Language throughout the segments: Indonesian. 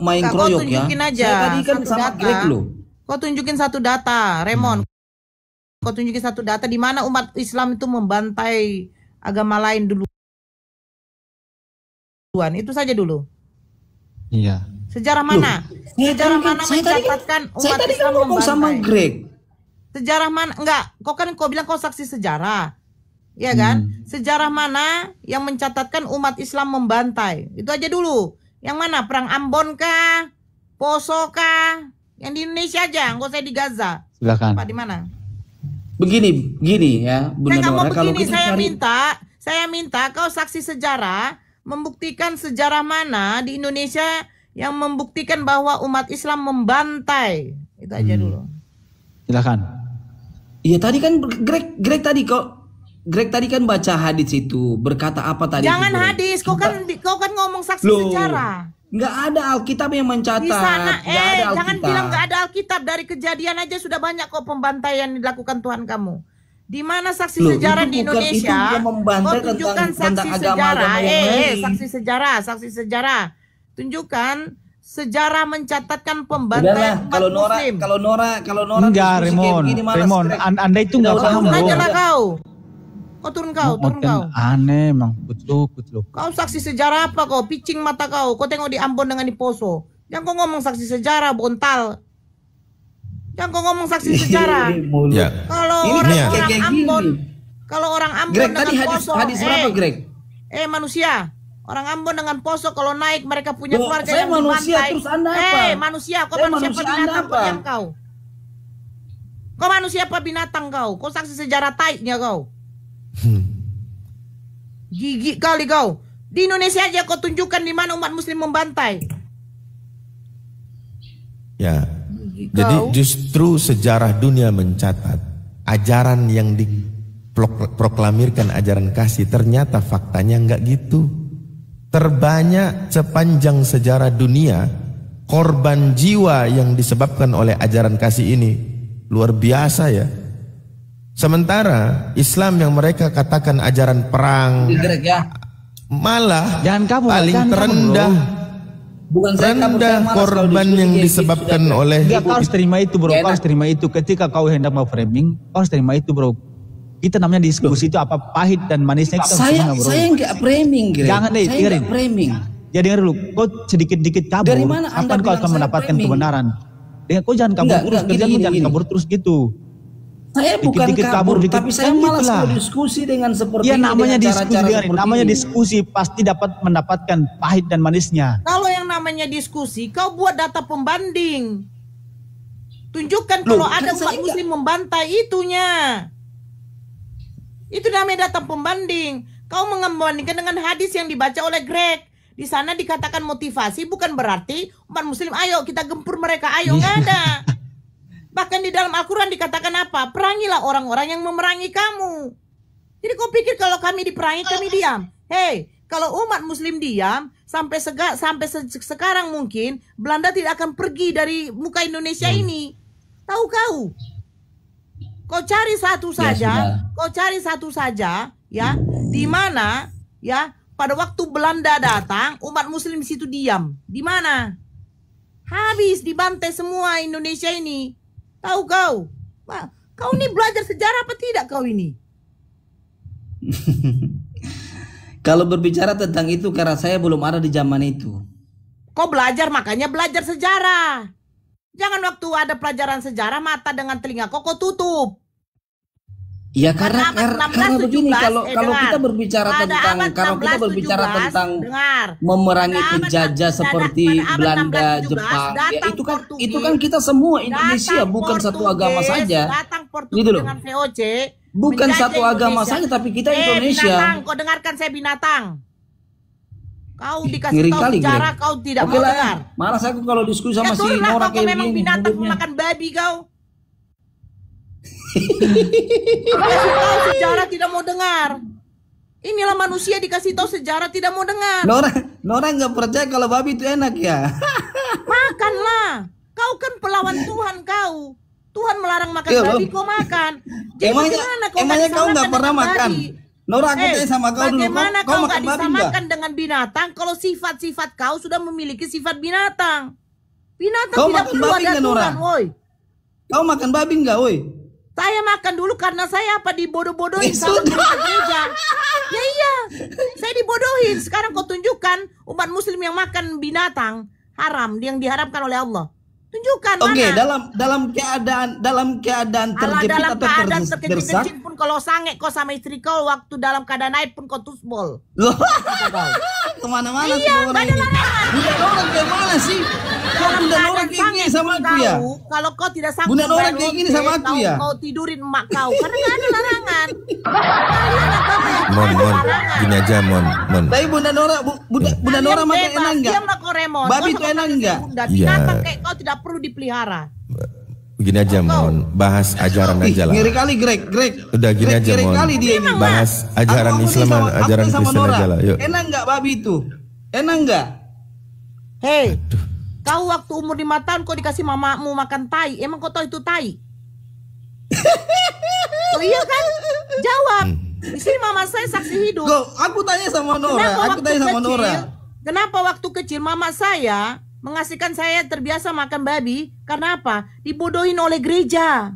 main Kak, kroyok ya. tunjukin aja Saya tadi kan satu sama data. Greg loh. Kau tunjukin satu data, Raymond. Kau tunjukin satu data di mana umat Islam itu membantai agama lain duluan. Itu saja dulu. Iya. Sejarah mana? Sejarah mana mencatatkan Saya umat tadi Islam kan ngomong sama membantai? Greg. Sejarah mana? Enggak, kau bilang kau saksi sejarah. Ya kan? Sejarah mana yang mencatatkan umat Islam membantai? Itu aja dulu. Yang mana? Perang Ambon kah? Poso kah? Yang di Indonesia aja, enggak usah di Gaza. Silakan. Pak di mana? Begini ya, Bunda Saya nggak mau Nora, kalau begini, kita saya minta kau saksi sejarah membuktikan sejarah mana di Indonesia yang membuktikan bahwa umat Islam membantai. Itu aja dulu. Silakan. Iya tadi kan Greg tadi kan baca hadis itu, berkata apa tadi? Jangan itu, hadis, kau kan ngomong saksi sejarah. Nggak ada Alkitab yang mencatat. Di sana, nggak ada Alkitab. jangan bilang nggak ada Alkitab. Dari kejadian aja sudah banyak kok pembantaian yang dilakukan Tuhan kamu. Di mana saksi sejarah di Indonesia? Kau tunjukkan saksi sejarah. Saksi sejarah. Tunjukkan sejarah mencatatkan pembantaian umat Muslim. Kalau Nora enggak, Raymond, Anda itu nggak paham turun aja loh. lah kau. Turun kau. Aneh, emang kutluk. Kau saksi sejarah apa kau? Picing mata kau. Kau tengok di Ambon dengan di Poso. Jangan kau ngomong saksi sejarah, bontal. Jangan kau ngomong saksi sejarah. Ya. Kalau orang Ambon Greg, dengan tadi Poso. hadis berapa, Greg? Manusia. Orang Ambon dengan Poso kalau naik mereka punya keluarga saya yang manusia, dibantai. terus Anda apa? Manusia. Kau Saya manusia apa manusia, binatang Anda apa? yang kau? Kau manusia apa binatang kau? Kau saksi sejarah taiknya kau. Gigi kali kau. Di Indonesia aja kau tunjukkan di mana umat Muslim membantai. Ya. Jadi justru sejarah dunia mencatat ajaran yang diproklamirkan ajaran kasih ternyata faktanya enggak gitu. Terbanyak sepanjang sejarah dunia korban jiwa yang disebabkan oleh ajaran kasih ini luar biasa ya. Sementara Islam yang mereka katakan ajaran perang malah paling terendah. Bukan rendah korban yang disebabkan oleh. Kau harus terima itu bro, kau harus terima itu. Ketika kau hendak mau framing, kau harus terima itu bro. Kita namanya diskusi itu apa pahit dan manisnya kita saya nggak framing, Greg. Jangan deh, dengerin. Framing. Ya dengar dulu, kau sedikit-sedikit kabur. Dari mana Anda kapan kau akan mendapatkan framing? kebenaran? Dengan kau jangan kabur terus, kerjamu jangan kabur terus gitu. Saya bukan kabur, tapi saya malas kalau diskusi dengan seperti ya, ini. namanya diskusi, namanya ini. diskusi pasti dapat mendapatkan pahit dan manisnya. Kalau yang namanya diskusi, kau buat data pembanding. Tunjukkan kalau ada umat Muslim membantai itunya. Itu namanya data pembanding. Kau membandingkan dengan hadis yang dibaca oleh Greg. Di sana dikatakan motivasi bukan berarti umat Muslim ayo kita gempur mereka, ayo nggak ada. Bahkan di dalam Al-Quran dikatakan apa? Perangilah orang-orang yang memerangi kamu. Jadi kau pikir kalau kami diperangi kami diam? Hei, kalau umat Muslim diam sampai sekarang mungkin Belanda tidak akan pergi dari muka Indonesia ini. Tahu kau? Kau cari satu saja, ya, di mana ya pada waktu Belanda datang umat Muslim di situ diam. Di mana? Habis dibantai semua Indonesia ini. Tahu kau? Wah, kau ini belajar sejarah apa tidak kau ini? Kalau berbicara tentang itu karena saya belum ada di zaman itu. Kau belajar makanya belajar sejarah. Jangan waktu ada pelajaran sejarah mata dengan telinga kau tutup. Ya karena begini kalau kita berbicara tentang memerangi penjajah seperti Belanda, Jepang, ya itu kan kita semua Indonesia, bukan satu agama saja. Gitu loh. Bukan satu agama saja, tapi kita Indonesia. Binatang, kau dengarkan saya binatang. Kau dikasih tahu sejarah kau tidak mau dengar. Malas aku kalau diskusi sama si Nora kayak memang gini. Binatang makan babi kau. Dikasih tahu sejarah tidak mau dengar. Inilah manusia dikasih tahu sejarah tidak mau dengar. Nora nggak percaya kalau babi itu enak ya. Makanlah. Kau kan pelawan Tuhan kau. Tuhan melarang makan babi, kau makan. Emangnya kau nggak pernah makan? Nora, aku tanya sama kau dulu. Bagaimana Kau kau makan nggak babi disamakan dengan binatang kalau sifat-sifat kau sudah memiliki sifat binatang? Binatang Kau tidak makan perlu babi ada nggak, Nora? aturan, woi. Kau makan babi nggak, woi? Saya makan dulu karena saya dibodoh-bodohin sama Sudah. gereja. Ya iya, saya dibodohin. Sekarang kau tunjukkan umat muslim yang makan binatang haram yang diharamkan oleh Allah. Tunjukkan Oke, mana. dalam keadaan Alah, terjepit dalam atau keadaan terdesak. terkecil-kecil pun kalau sange kau sama istri kau, waktu dalam keadaan naik pun kau tusbol. Loh, kemana-mana sih Iya, orang nggak ada ini. larangan. Bunda Nora kayak mana sih? Dalam Bunda Nora keadaan kayak sange gini sama pun aku ya? kau, kalau kau tidak sanggup Bunda Nora bayar kayak gini lonte, sama aku ya? Kau tidurin emak kau karena nggak ada larangan. Kalian apa yang Mon, ada Mon, larangan? gini aja Mon. Tapi Bunda Nora, Bunda Kalian Nora makan bebas, enak nggak? diamlah kau, Remon. Babi Kau itu sama enak istri nggak? Bunda. Iya. Binatang kayak kau tidak perlu dipelihara. Gini aja Mon, bahas ajaran Ih, aja lah. ngeri kali Greg. Udah gini Greg, aja ngeri Mon. kali dia ini. Bahas ajaran Aku Islam, sama- aku ajaran sama Kristen Nora. aja lah. Yuk. Enak nggak babi itu? Enak nggak? Hei, kau waktu umur 5 tahun kau dikasih mamamu makan tai. Emang kau tahu itu tai? Oh iya kan? Jawab. Di sini mama saya saksi hidup. Go, aku tanya sama Nora. Kenapa waktu kecil mama saya mengasihkan saya terbiasa makan babi? Karena apa? Dibodohin oleh gereja.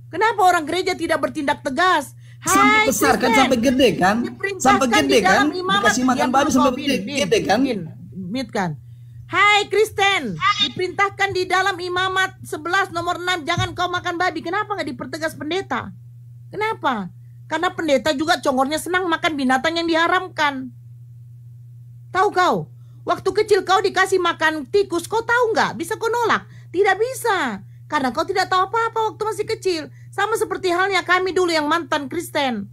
Kenapa orang gereja tidak bertindak tegas? Sampai besar kan, Kristen, sampai gede kan? diperintahkan Sampai di gede kan? dalam imamat. Dikasih makan Diam babi dulu, sampai kau, Bin, gede kan? Bin, kan? Hai Kristen, diperintahkan di dalam imamat 11 nomor 6 jangan kau makan babi. Kenapa nggak dipertegas pendeta? Kenapa? Karena pendeta juga congornya senang makan binatang yang diharamkan. Tahu kau? Waktu kecil kau dikasih makan tikus, kau tahu nggak? Bisa kau nolak? Tidak bisa. Karena kau tidak tahu apa-apa waktu masih kecil. Sama seperti halnya kami dulu yang mantan Kristen.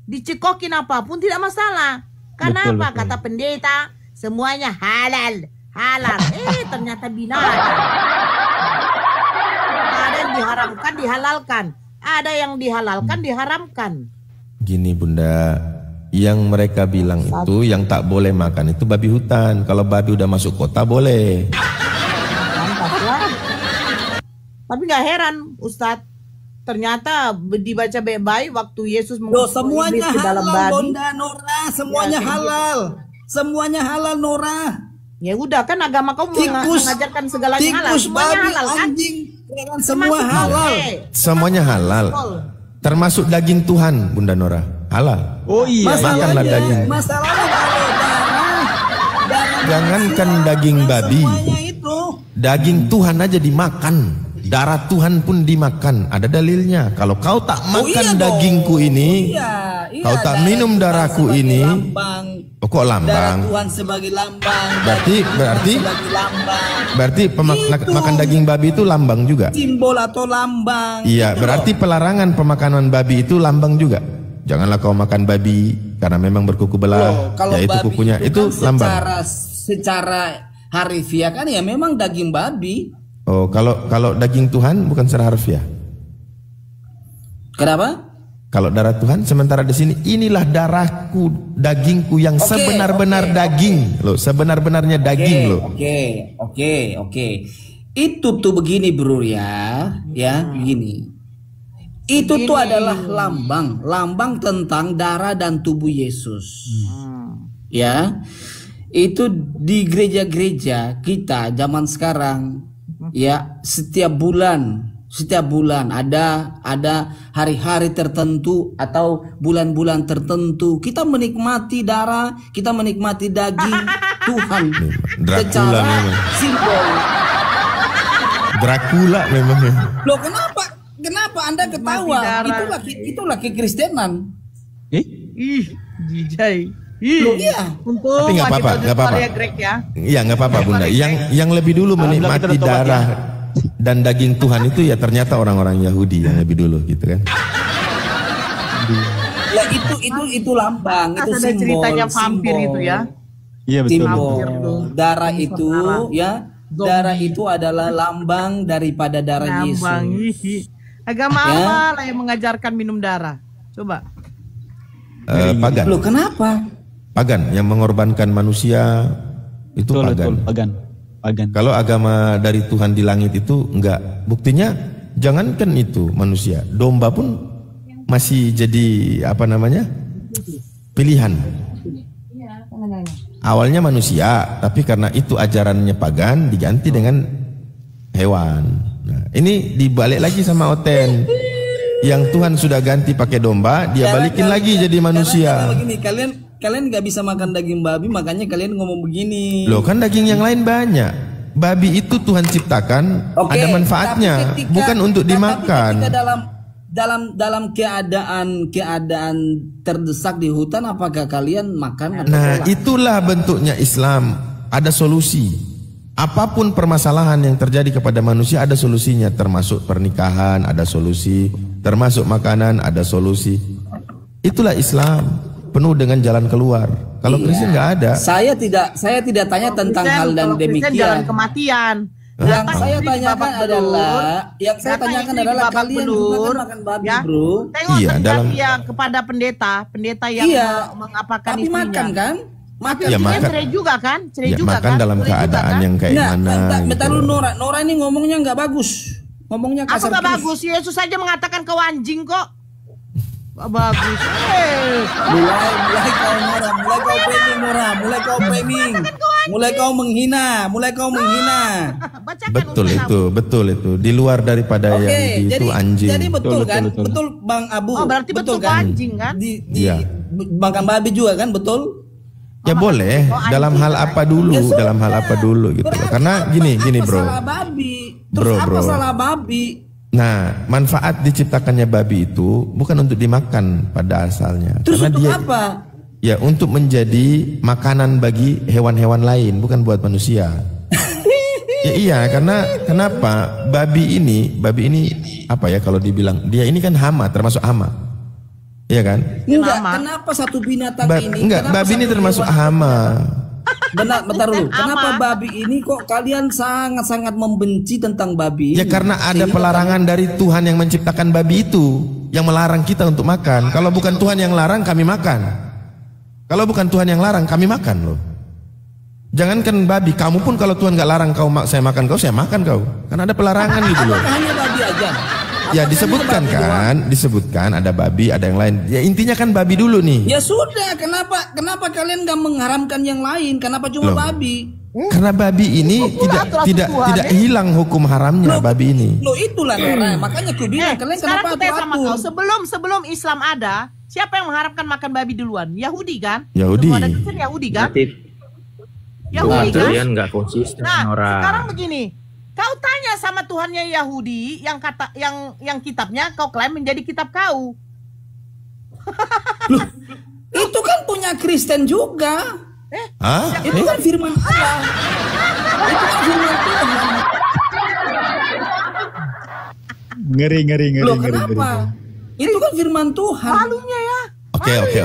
Dicekokin apapun tidak masalah. Karena Betul, apa? betul. Kata pendeta, semuanya halal. Halal. Ternyata binatang. Ada yang diharamkan, dihalalkan. Ada yang dihalalkan, diharamkan. Gini Bunda, yang mereka bilang itu yang tak boleh makan itu babi hutan. Kalau babi udah masuk kota boleh. Mantap ya. Tapi nggak heran Ustadz, ternyata dibaca baik-baik waktu Yesus Loh, mengusir semuanya iblis ke dalam halal, babi. Bunda Nora. Semuanya Ya, kayak halal. Semuanya halal, Nora. Ya udah kan agama kau Tikus, mengajarkan segalanya halal. tikus, Semuanya babi, halal kan? anjing, ya kan? Semua Termasuk halal. lonte. Semuanya halal. Betul. Termasuk daging Tuhan Bunda Nora. Halal. Oh iya. Makanlah daging. Masalahnya kalau darah Jangankan daging babi, semuanya itu. daging Tuhan aja dimakan. Darah Tuhan pun dimakan. Ada dalilnya. Kalau kau tak makan iya dong. dagingku ini, kau tak minum Tuhan darahku sebagai ini. lambang. Oh, kok Darah lambang? Tuhan sebagai lambang. Berarti- daging Tuhan berarti- sebagai lambang. Berarti Itu. makan daging babi itu lambang juga. Simbol atau lambang. Iya, Gitu berarti loh. pelarangan pemakanan babi itu lambang juga. Janganlah kau makan babi karena memang berkuku belah. Loh, kalau Ya itu babi kukunya itu kan lambang. secara harfiah kan ya memang daging babi. Oh, kalau daging Tuhan bukan secara harfiah. Kenapa? Kalau darah Tuhan, sementara di sini inilah darahku, dagingku yang Oke, sebenar-benar oke, daging, loh, sebenar-benarnya daging loh. Oke. Itu tuh begini bro ya, begini. Itu tuh adalah lambang tentang darah dan tubuh Yesus. Ya. Itu di gereja-gereja kita zaman sekarang ya setiap bulan ada hari-hari tertentu atau bulan-bulan tertentu kita menikmati darah, kita menikmati daging Tuhan Dracula secara memang. simbol. Dracula memang. Loh kenapa Anda ketawa? Itulah kekristenan. Ih, jijai. Loh iya. Tapi nggak apa-apa, nggak apa-apa. Iya nggak apa-apa Bunda. Yang lebih dulu menikmati darah dan daging Tuhan itu ya ternyata orang-orang Yahudi yang lebih dulu gitu kan. Ya itu lambang, itu Ada simbol. ceritanya vampir simbol. itu ya. Iya betul. Simbol. tuh. Darah itu ya, darah itu adalah lambang daripada darah Ngambang. Yesus. Ih. Agama Ya. apa lah yang mengajarkan minum darah? Coba. Pagan. Loh kenapa? Pagan yang mengorbankan manusia itu Betul, pagan. betul. Pagan. Kalau agama dari Tuhan di langit itu enggak. Buktinya jangankan itu manusia, domba pun masih jadi apa namanya? pilihan. Awalnya manusia, tapi karena itu ajarannya pagan diganti dengan hewan. Nah, ini dibalik lagi sama Oten. Yang Tuhan sudah ganti pakai domba, dia balikin lagi jadi manusia. Begini, kalian nggak bisa makan daging babi, makanya kalian ngomong begini. Loh, kan daging yang lain banyak. Babi itu Tuhan ciptakan, ada manfaatnya, bukan untuk dimakan. Dalam keadaan terdesak di hutan, apakah kalian makan? Nah, itulah bentuknya Islam. Ada solusi. Apapun permasalahan yang terjadi kepada manusia ada solusinya, termasuk pernikahan ada solusi, termasuk makanan ada solusi. Itulah Islam, penuh dengan jalan keluar. Kalau Kristen nggak ada. Saya tidak tanya tentang hal dan demikian. Jalan kematian. Yang saya tanyakan adalah kalian juga makan babi, ya? Bro. Tengok iya, dalam yang kepada pendeta yang mengapakan tapi istrinya. makan kan? Makan ya, makan. Cerai juga kan? Cerai Ya, juga makan kan? dalam Cerai keadaan juga, kan? yang kayak mana Bentar gitu. lu Nora ini ngomongnya nggak bagus. Ngomongnya Aku kasar nggak terus. bagus. Yesus saja mengatakan kau anjing kok. Nggak bagus. Mulai kau Nora, mulai kau framing. Mulai kau menghina. Bacakan Betul itu. Di luar daripada yang itu anjing. Jadi betul kan? Betul Bang Abu. Oh, berarti betul kan? Anjing kan? Iya. Makan babi juga kan, betul? Ya boleh, dalam hal apa dulu, dalam hal apa dulu gitu loh. Karena gini bro. Salah babi. Terus apa salah babi? Nah, manfaat diciptakannya babi itu bukan untuk dimakan pada asalnya. Terus karena untuk dia apa? ya untuk menjadi makanan bagi hewan-hewan lain, bukan buat manusia. Ya iya, karena kenapa? Babi ini apa ya kalau dibilang, dia ini kan hama, termasuk hama. Iya kan? Enggak, kenapa satu binatang ini? Enggak, babi ini termasuk hama. Bentar dulu. Kenapa babi ini kok kalian sangat-sangat membenci tentang babi? Ya karena ada pelarangan dari Tuhan yang menciptakan babi itu, yang melarang kita untuk makan. Kalau bukan Tuhan yang larang, kami makan. Kalau bukan Tuhan yang larang, kami makan loh. Jangankan babi, kamu pun kalau Tuhan nggak larang saya makan kau. Karena ada pelarangan gitu loh. Apakah hanya babi aja? Ya disebutkan ada babi, ada yang lain. Ya intinya kan babi dulu nih. Ya sudah, kenapa kalian nggak mengharamkan yang lain? Kenapa cuma babi? Karena babi ini tidak hilang hukum haramnya babi ini. Loh itulah Nora, makanya aku bilang kalian kenapa atur-atur? Sebelum Islam ada, siapa yang mengharapkan makan babi duluan? Yahudi kan? Yahudi. Ada Yahudi kan? Yahudi kan? Kalian nggak konsisten, Nora. Sekarang begini. Kau tanya sama Tuhannya Yahudi yang kitabnya kau klaim menjadi kitab kau. Loh, itu kan punya Kristen juga. Itu kan firman Allah. Itu kan firman Tuhan. Ngeri. Loh kenapa? Itu kan firman Tuhan. Malunya ya.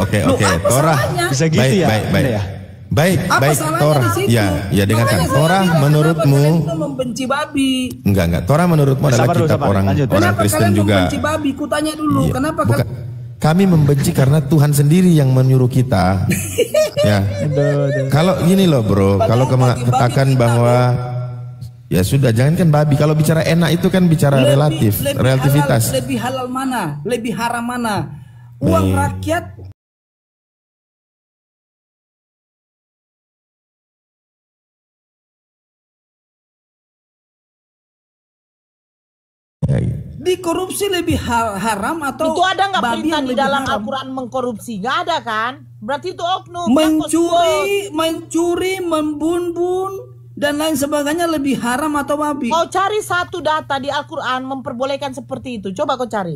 Oke. Torah. Bisa gitu ya? Baik, Torah. Ya dengarkan. Torah menurutmu membenci babi. Enggak. Torah menurutmu adalah kitab orang Kristen juga. Membenci babi? Kutanya dulu. Iya. Kenapa kami membenci karena Tuhan sendiri yang menyuruh kita. Ya. Kalau gini loh, Bro, kalau kamu katakan bahwa ya sudah, jangankan babi. Kalau bicara enak itu kan bicara relativitas. Lebih halal mana? Lebih haram mana? Uang rakyat. Dikorupsi lebih haram atau itu ada nggak perintah di dalam haram? Al-Quran mengkorupsi? Nggak ada kan? Berarti itu oknum. Mencuri, membun dan lain sebagainya lebih haram atau babi? Kau cari satu data di Al-Quran memperbolehkan seperti itu. Coba kau cari.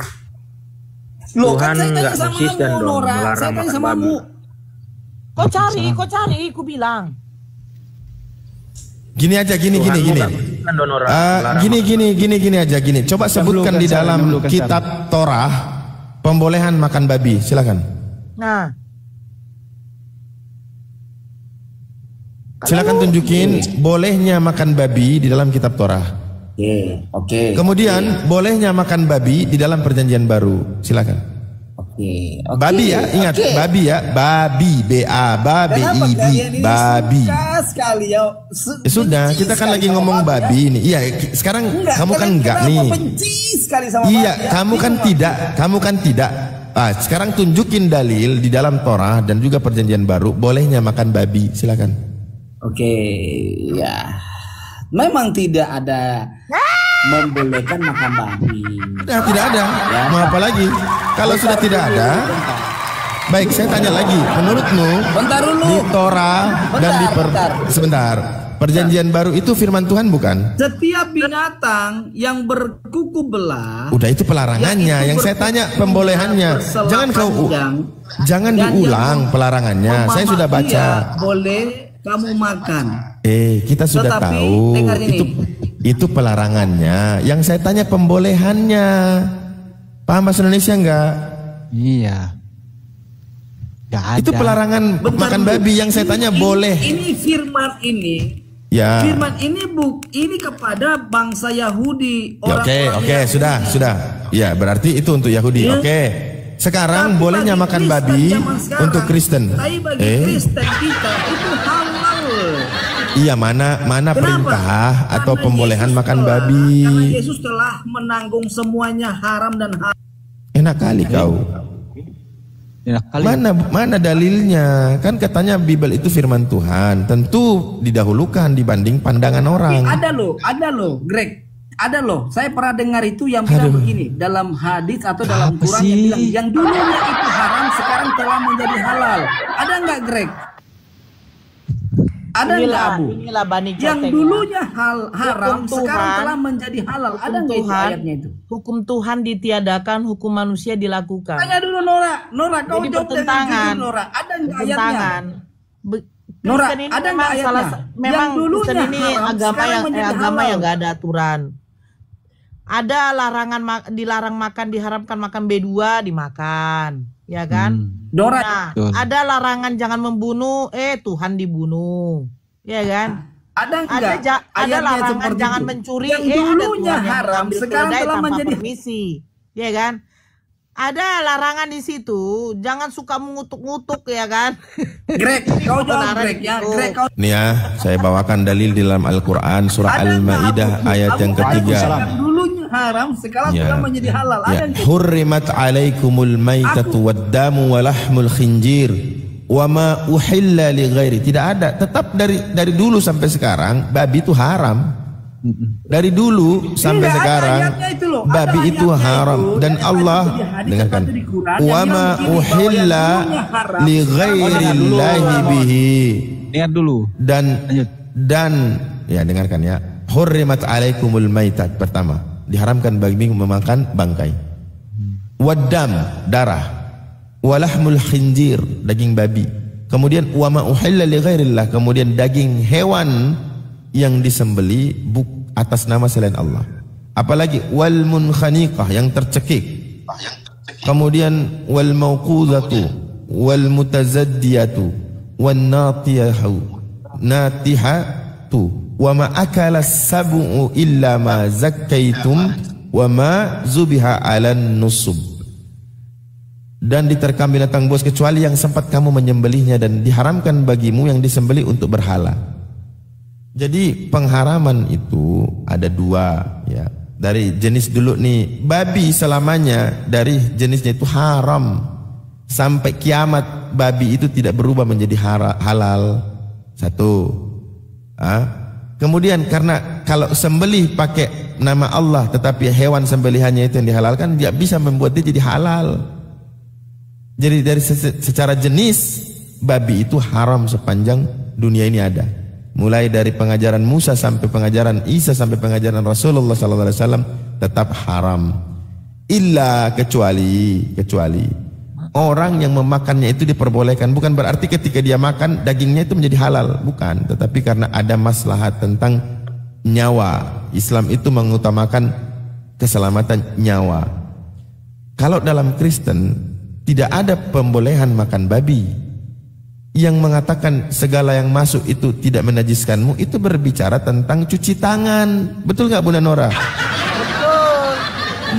Loh, Tuhan kan saya tanya nggak sama konsisten kamu, dong Nora. melarang Saya tanya makan sama babi. kamu. Kau cari, ku bilang. Gini aja, gini. Gini aja. Coba sebutkan di dalam kitab Torah pembolehan makan babi. Silakan. Nah. Silakan tunjukin bolehnya makan babi di dalam kitab Torah. Oke. Kemudian bolehnya makan babi di dalam Perjanjian Baru. Silakan. Babi ya, ingat babi ya, babi, B-A-B-I-B, babi. Sekali ya. Sudah, kita kan lagi ngomong babi ini. Iya, sekarang kamu kan enggak nih. Benci sekali sama iya, babi. kamu kan tidak Sekarang tunjukin dalil di dalam Torah dan juga Perjanjian Baru bolehnya makan babi, silakan. Oke, ya. Memang tidak ada membolehkan makan babi. Nah, tidak ada. Ya. Mau apa lagi? Kalau sudah tidak ada, baik, saya tanya lagi. Menurutmu, di Torah dan di sebentar. Perjanjian Baru itu firman Tuhan bukan? Setiap binatang yang berkuku belah. Udah itu pelarangannya. Yang saya tanya pembolehannya. Jangan diulang pelarangannya. Saya sudah baca. Boleh kamu makan. Kita sudah tahu itu pelarangannya. Yang saya tanya pembolehannya. Paham bahasa Indonesia enggak? Iya. Itu pelarangan makan babi. Yang saya tanya boleh. Ini firman ini. Ya. Firman ini kepada bangsa Yahudi. Oke, sudah. Ya, berarti itu untuk Yahudi. Oke. Sekarang bolehnya makan babi untuk Kristen. Tapi bagi Kristen kita itu halal. Iya, mana perintah atau pembolehan makan babi? Karena Yesus telah menanggung semuanya haram dan halal. Enak kali kau. Mana dalilnya? Kan katanya Bible itu firman Tuhan. Tentu didahulukan dibanding pandangan orang. Ada loh, Greg. Ada loh. Saya pernah dengar itu yang bilang begini dalam hadis atau dalam Quran yang bilang yang dulunya itu haram sekarang telah menjadi halal. Ada nggak, Greg? Ada nggak, Abu? Yang dulunya haram sekarang telah menjadi halal. Ada nggak itu ayatnya itu? Hukum Tuhan ditiadakan, hukum manusia dilakukan. Tanya dulu Nora, kau jawab dengan jujur, Nora. Ada nggak ayatnya? Nora, ada nggak ayatnya? Memang Kristen ini agama yang nggak ada aturan. Ada larangan dilarang makan, diharamkan makan B2 dimakan, ya kan? Nora, nah, ada larangan jangan membunuh, Tuhan dibunuh, ya kan? Ada larangan jangan mencuri, yang dulunya haram sekarang telah menjadi permisi, ya kan? Ada larangan di situ, jangan suka mengutuk-ngutuk, ya kan? Greg, kau jawab, Greg ya. Nih ya, saya bawakan dalil di dalam Al-Quran surah Al-Maidah ayat yang ketiga. Haram sekarang telah menjadi halal. Hurrimat alaikumul maitatu waddamu walahmul khinjir wa ma uhilla li ghairi. Tidak ada, tetap dari dulu sampai sekarang babi itu haram. Dari dulu sampai sekarang babi itu haram dan Allah dengarkan wa ma uhilla li ghairillahi bihi. Dengar dulu. Dan ya dengarkan ya. Hurrimat alaikumul maitat pertama. Diharamkan bagi memakan bangkai. Waddam, darah. Walahmul khinjir, daging babi. Kemudian wa ma uhilla li ghairillah, kemudian daging hewan yang disembeli atas nama selain Allah. Apalagi wal munkhaniqah, yang tercekik. Kemudian wal mauqudatu wal mutazaddiyatu wan natihatu wa ma akala sab'u illa ma zakkaitum wa ma zubiha 'alan nusub. Dan diterkam binatang buas kecuali yang sempat kamu menyembelihnya, dan diharamkan bagimu yang disembelih untuk berhala. Jadi pengharaman itu ada dua ya. Dari jenis dulu nih, babi selamanya dari jenisnya itu haram. Sampai kiamat babi itu tidak berubah menjadi halal. Satu. Kemudian karena kalau sembelih pakai nama Allah tetapi hewan sembelihannya itu yang dihalalkan, dia bisa membuat dia jadi halal. Jadi dari secara jenis babi itu haram sepanjang dunia ini ada. Mulai dari pengajaran Musa sampai pengajaran Isa sampai pengajaran Rasulullah SAW tetap haram. Illa kecuali orang yang memakannya itu diperbolehkan. Bukan berarti ketika dia makan dagingnya itu menjadi halal, bukan. Tetapi karena ada maslahat tentang nyawa. Islam itu mengutamakan keselamatan nyawa. Kalau dalam Kristen tidak ada pembolehan makan babi. Yang mengatakan segala yang masuk itu tidak menajiskanmu, itu berbicara tentang cuci tangan. Betul nggak Bunda Nora? Betul.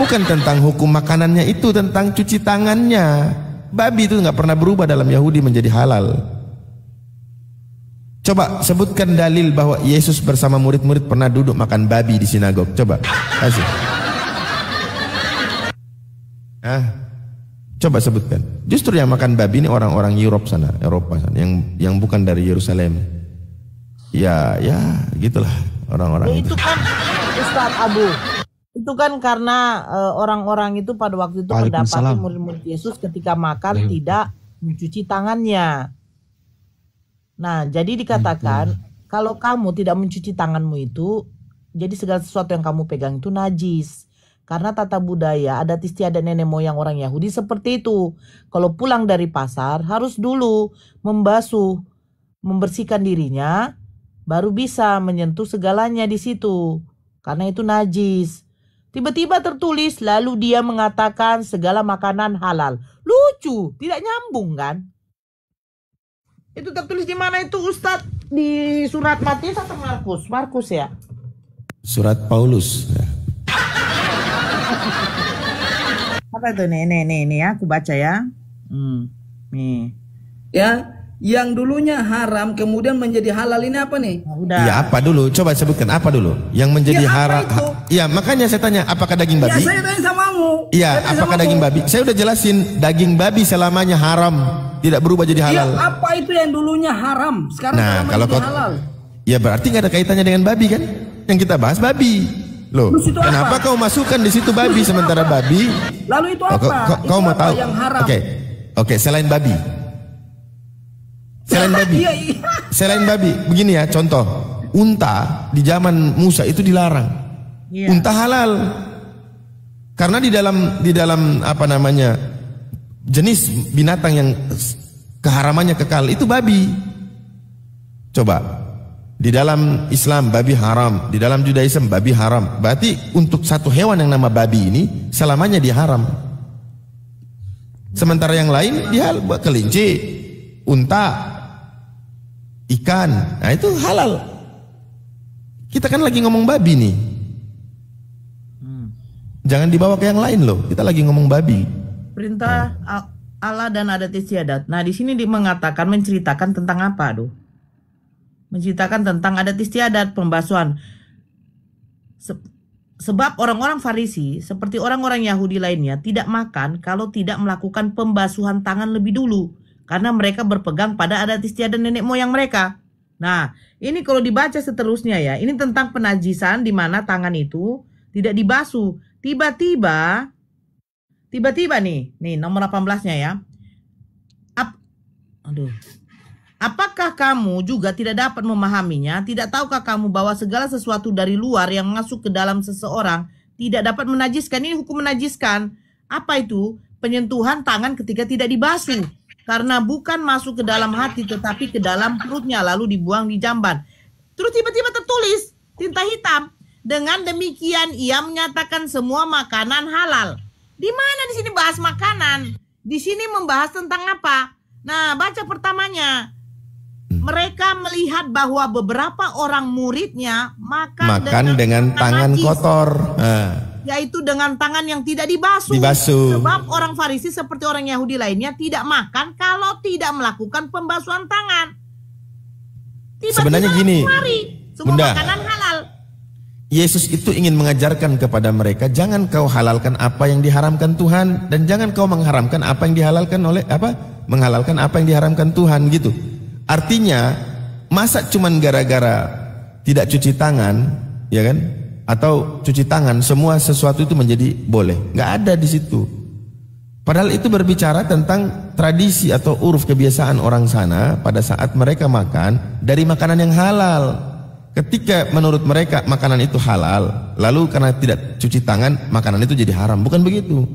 Bukan tentang hukum makanannya, itu tentang cuci tangannya. Babi itu nggak pernah berubah dalam Yahudi menjadi halal. Coba sebutkan dalil bahwa Yesus bersama murid-murid pernah duduk makan babi di sinagog. Coba kasih. Coba sebutkan. Justru yang makan babi ini orang-orang Eropa sana, yang bukan dari Yerusalem. Ya, gitulah orang-orang itu. Itu kan Ustaz Abu. Itu kan karena orang-orang itu pada waktu itu mendapati murid-murid Yesus ketika makan tidak mencuci tangannya. Nah, jadi dikatakan kalau kamu tidak mencuci tanganmu itu, jadi segala sesuatu yang kamu pegang itu najis. Karena tata budaya, adat istiadat nenek moyang orang Yahudi seperti itu. Kalau pulang dari pasar harus dulu membasuh, membersihkan dirinya, baru bisa menyentuh segalanya di situ. Karena itu najis. Tiba-tiba tertulis, lalu dia mengatakan segala makanan halal. Lucu, tidak nyambung kan? Itu tertulis di mana itu Ustadz? Di surat Matius atau Markus? Markus ya? Surat Paulus. Ya. Apa itu? Nih, aku baca ya. Nih. Ya, yang dulunya haram kemudian menjadi halal ini apa nih? Udah. Ya apa dulu? Coba sebutkan apa dulu? Yang menjadi haram. Ya makanya saya tanya, apakah daging babi? Ya saya tanya samamu. Iya, apakah daging babi? Saya udah jelasin, daging babi selamanya haram, tidak berubah jadi halal. Ya, apa itu yang dulunya haram? Sekarang kalau halal. Ya berarti nggak ada kaitannya dengan babi kan? Yang kita bahas babi. Loh, kenapa kau masukkan di situ babi sementara babi? Lalu itu apa? Kau mau tahu? Yang haram. Oke, selain babi. Selain babi. Selain babi, begini ya contoh. Unta di zaman Musa itu dilarang. Unta halal. Karena di dalam apa namanya? Jenis binatang yang keharamannya kekal itu babi. Coba. Di dalam Islam babi haram, di dalam Judaism babi haram. Berarti untuk satu hewan yang nama babi ini selamanya dia haram. Sementara yang lain dia buat kelinci, unta, ikan, nah itu halal. Kita kan lagi ngomong babi nih. Jangan dibawa ke yang lain loh. Kita lagi ngomong babi. Perintah Allah dan adat istiadat. Nah di sini mengatakan menceritakan tentang apa, menceritakan tentang adat istiadat pembasuhan. Sebab orang-orang Farisi seperti orang-orang Yahudi lainnya tidak makan kalau tidak melakukan pembasuhan tangan lebih dulu. Karena mereka berpegang pada adat istiadat nenek moyang mereka. Nah ini kalau dibaca seterusnya ya. Ini tentang penajisan di mana tangan itu tidak dibasuh. Tiba-tiba nih nomor 18-nya ya. Apakah kamu juga tidak dapat memahaminya? Tidak tahukah kamu bahwa segala sesuatu dari luar yang masuk ke dalam seseorang tidak dapat menajiskan? Ini hukum menajiskan. Apa itu? Penyentuhan tangan ketika tidak dibasuh. Karena bukan masuk ke dalam hati tetapi ke dalam perutnya lalu dibuang di jamban. Terus tiba-tiba tertulis tinta hitam. Dengan demikian ia menyatakan semua makanan halal. Di mana di sini bahas makanan? Di sini membahas tentang apa? Nah, baca pertamanya. Mereka melihat bahwa beberapa orang muridnya makan dengan tangan najis, kotor, yaitu dengan tangan yang tidak dibasuh. Sebab orang Farisi seperti orang Yahudi lainnya tidak makan kalau tidak melakukan pembasuhan tangan. Sebenarnya gini, semua Bunda, makanan halal. Yesus itu ingin mengajarkan kepada mereka, jangan kau halalkan apa yang diharamkan Tuhan dan jangan kau mengharamkan apa yang menghalalkan apa yang diharamkan Tuhan gitu. Artinya, masa cuman gara-gara tidak cuci tangan, ya kan? Atau cuci tangan, semua sesuatu itu menjadi boleh. Nggak ada di situ. Padahal itu berbicara tentang tradisi atau uruf kebiasaan orang sana pada saat mereka makan dari makanan yang halal. Ketika menurut mereka makanan itu halal, lalu karena tidak cuci tangan, makanan itu jadi haram. Bukan begitu.